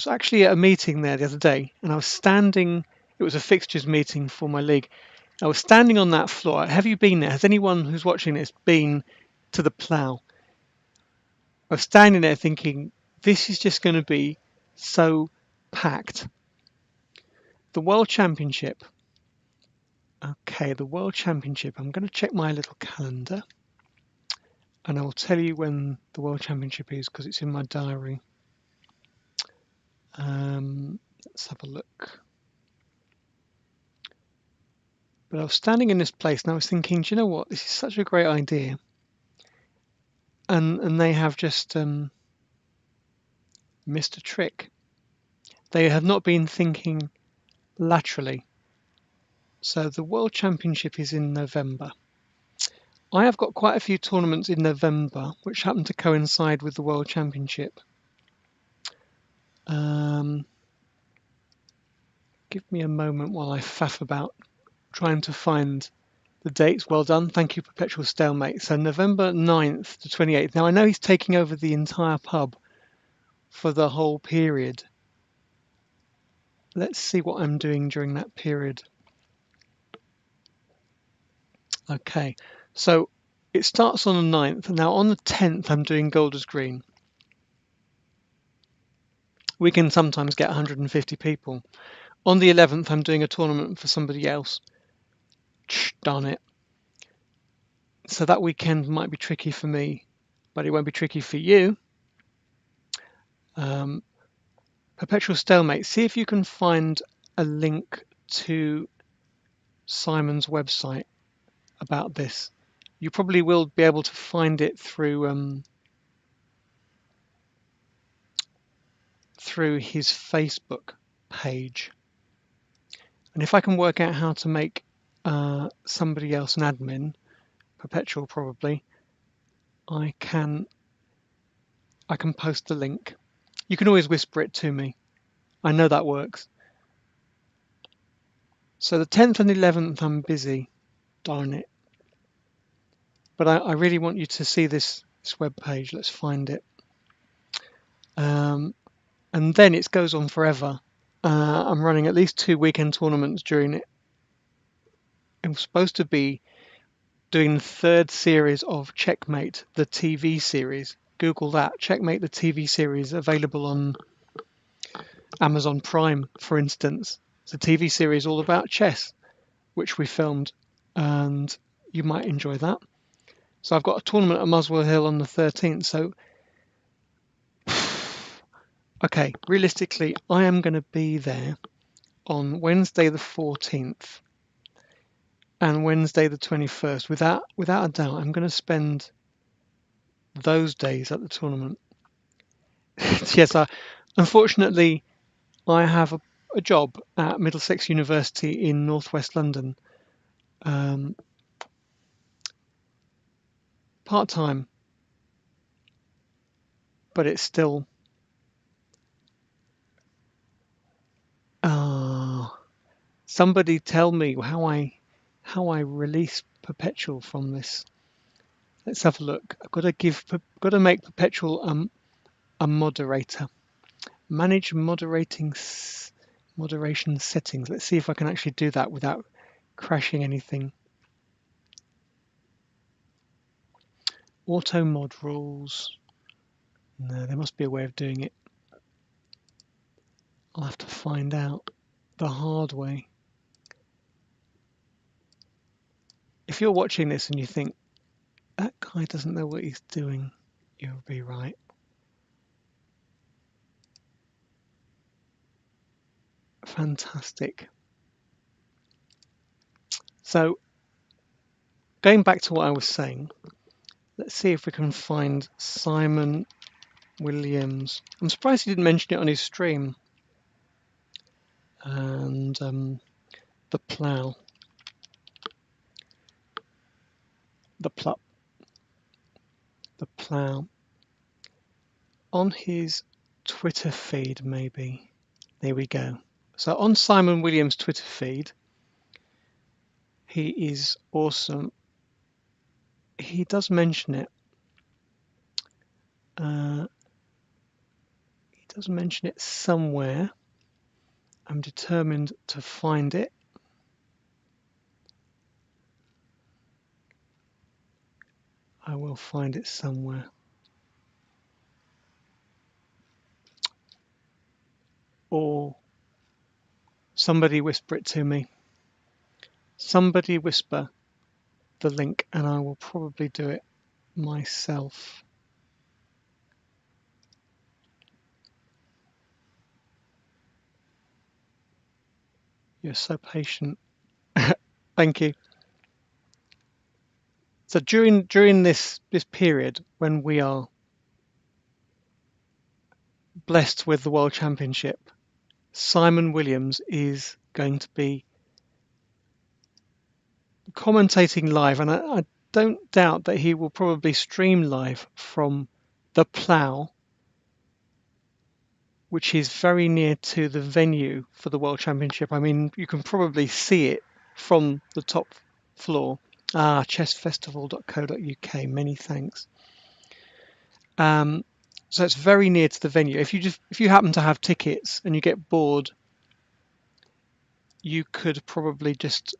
actually at a meeting there the other day, and I was standing, it was a fixtures meeting for my league. I was standing on that floor. Have you been there? Has anyone who's watching this been to the Plough? I was standing there thinking, this is just going to be so packed. The World Championship. Okay, the World Championship. I'm going to check my little calendar. And I will tell you when the World Championship is because it's in my diary. Let's have a look. But I was standing in this place and I was thinking, do you know what? This is such a great idea. And they have just missed a trick. They have not been thinking laterally. So the World Championship is in November. I have got quite a few tournaments in November which happen to coincide with the World Championship. Give me a moment while I faff about trying to find the dates. Well done. Thank you, Perpetual Stalemate. So November 9th to 28th. Now I know he's taking over the entire pub for the whole period. Let's see what I'm doing during that period. Okay, so it starts on the 9th. Now on the 10th, I'm doing Golders Green. We can sometimes get 150 people. On the 11th, I'm doing a tournament for somebody else. Darn it. So that weekend might be tricky for me, but it won't be tricky for you. Perpetual Stalemate. See if you can find a link to Simon's website about this. You probably will be able to find it through his Facebook page. And if I can work out how to make somebody else an admin, Perpetual probably, I can post the link. You can always whisper it to me. I know that works. So the 10th and 11th I'm busy. Darn it. But I really want you to see this web page. Let's find it. And then it goes on forever. I'm running at least 2 weekend tournaments during it. I'm supposed to be doing the 3rd series of Checkmate, the TV series. Google that. Checkmate, the TV series, available on Amazon Prime, for instance. It's a TV series all about chess, which we filmed, and you might enjoy that. So I've got a tournament at Muswell Hill on the 13th. So, okay, realistically, I am going to be there on Wednesday the 14th and Wednesday the 21st. Without a doubt, I'm going to spend those days at the tournament. Yes, unfortunately, I have a job at Middlesex University in northwest London, part-time, but it's still somebody tell me how I release Perpetual from this. Let's have a look. I've got to make Perpetual a moderator. Manage moderating. Moderation settings. Let's see if I can actually do that without crashing anything. Auto mod rules. No, there must be a way of doing it. I'll have to find out the hard way. If you're watching this and you think, that guy doesn't know what he's doing, you'll be right. Fantastic. So, going back to what I was saying, let's see if we can find Simon Williams. I'm surprised he didn't mention it on his stream. And the plough. The plough. On his Twitter feed, maybe. There we go. So on Simon Williams' Twitter feed, he is awesome. He does mention it. He does mention it somewhere. I'm determined to find it. I will find it somewhere. Or somebody whisper it to me. Somebody whisper the link and I will probably do it myself. You're so patient. Thank you. So during this period when we are blessed with the World Championship, Simon Williams is going to be commentating live, and I don't doubt that he will probably stream live from the plough, which is very near to the venue for the World Championship. I mean, you can probably see it from the top floor. Chessfestival.co.uk. Many thanks. So it's very near to the venue. If you happen to have tickets and you get bored, you could probably just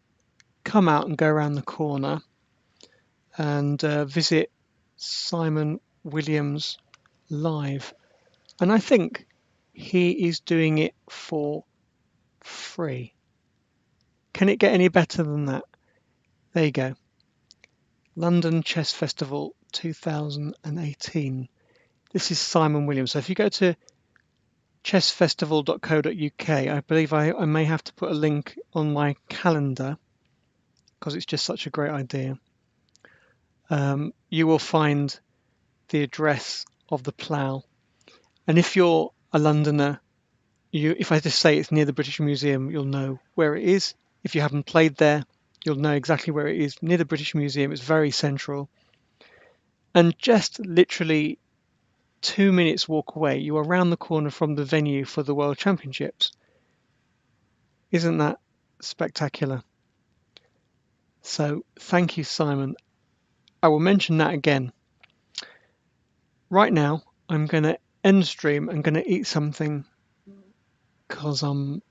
come out and go around the corner and visit Simon Williams live. And I think he is doing it for free. Can it get any better than that? There you go. London Chess Festival 2018. This is Simon Williams. So if you go to chessfestival.co.uk, I believe I may have to put a link on my calendar because it's just such a great idea. You will find the address of the plough. And if you're a Londoner, if I just say it's near the British Museum, you'll know where it is. If you haven't played there, you'll know exactly where it is. Near the British Museum, it's very central. And just literally 2 minutes walk away, you are around the corner from the venue for the World Championships. Isn't that spectacular? So thank you, Simon. I will mention that again. Right now, I'm going to end stream. I'm going to eat something because I'm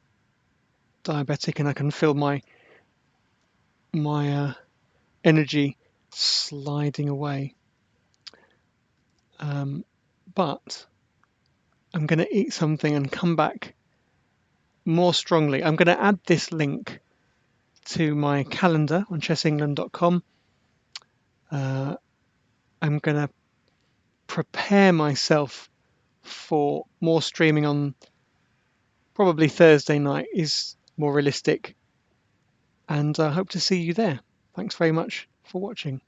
diabetic and I can feel my energy sliding away. But I'm going to eat something and come back more strongly. I'm going to add this link to my calendar on chessengland.com. I'm going to prepare myself for more streaming on probably Thursday night is more realistic. And I hope to see you there. Thanks very much for watching.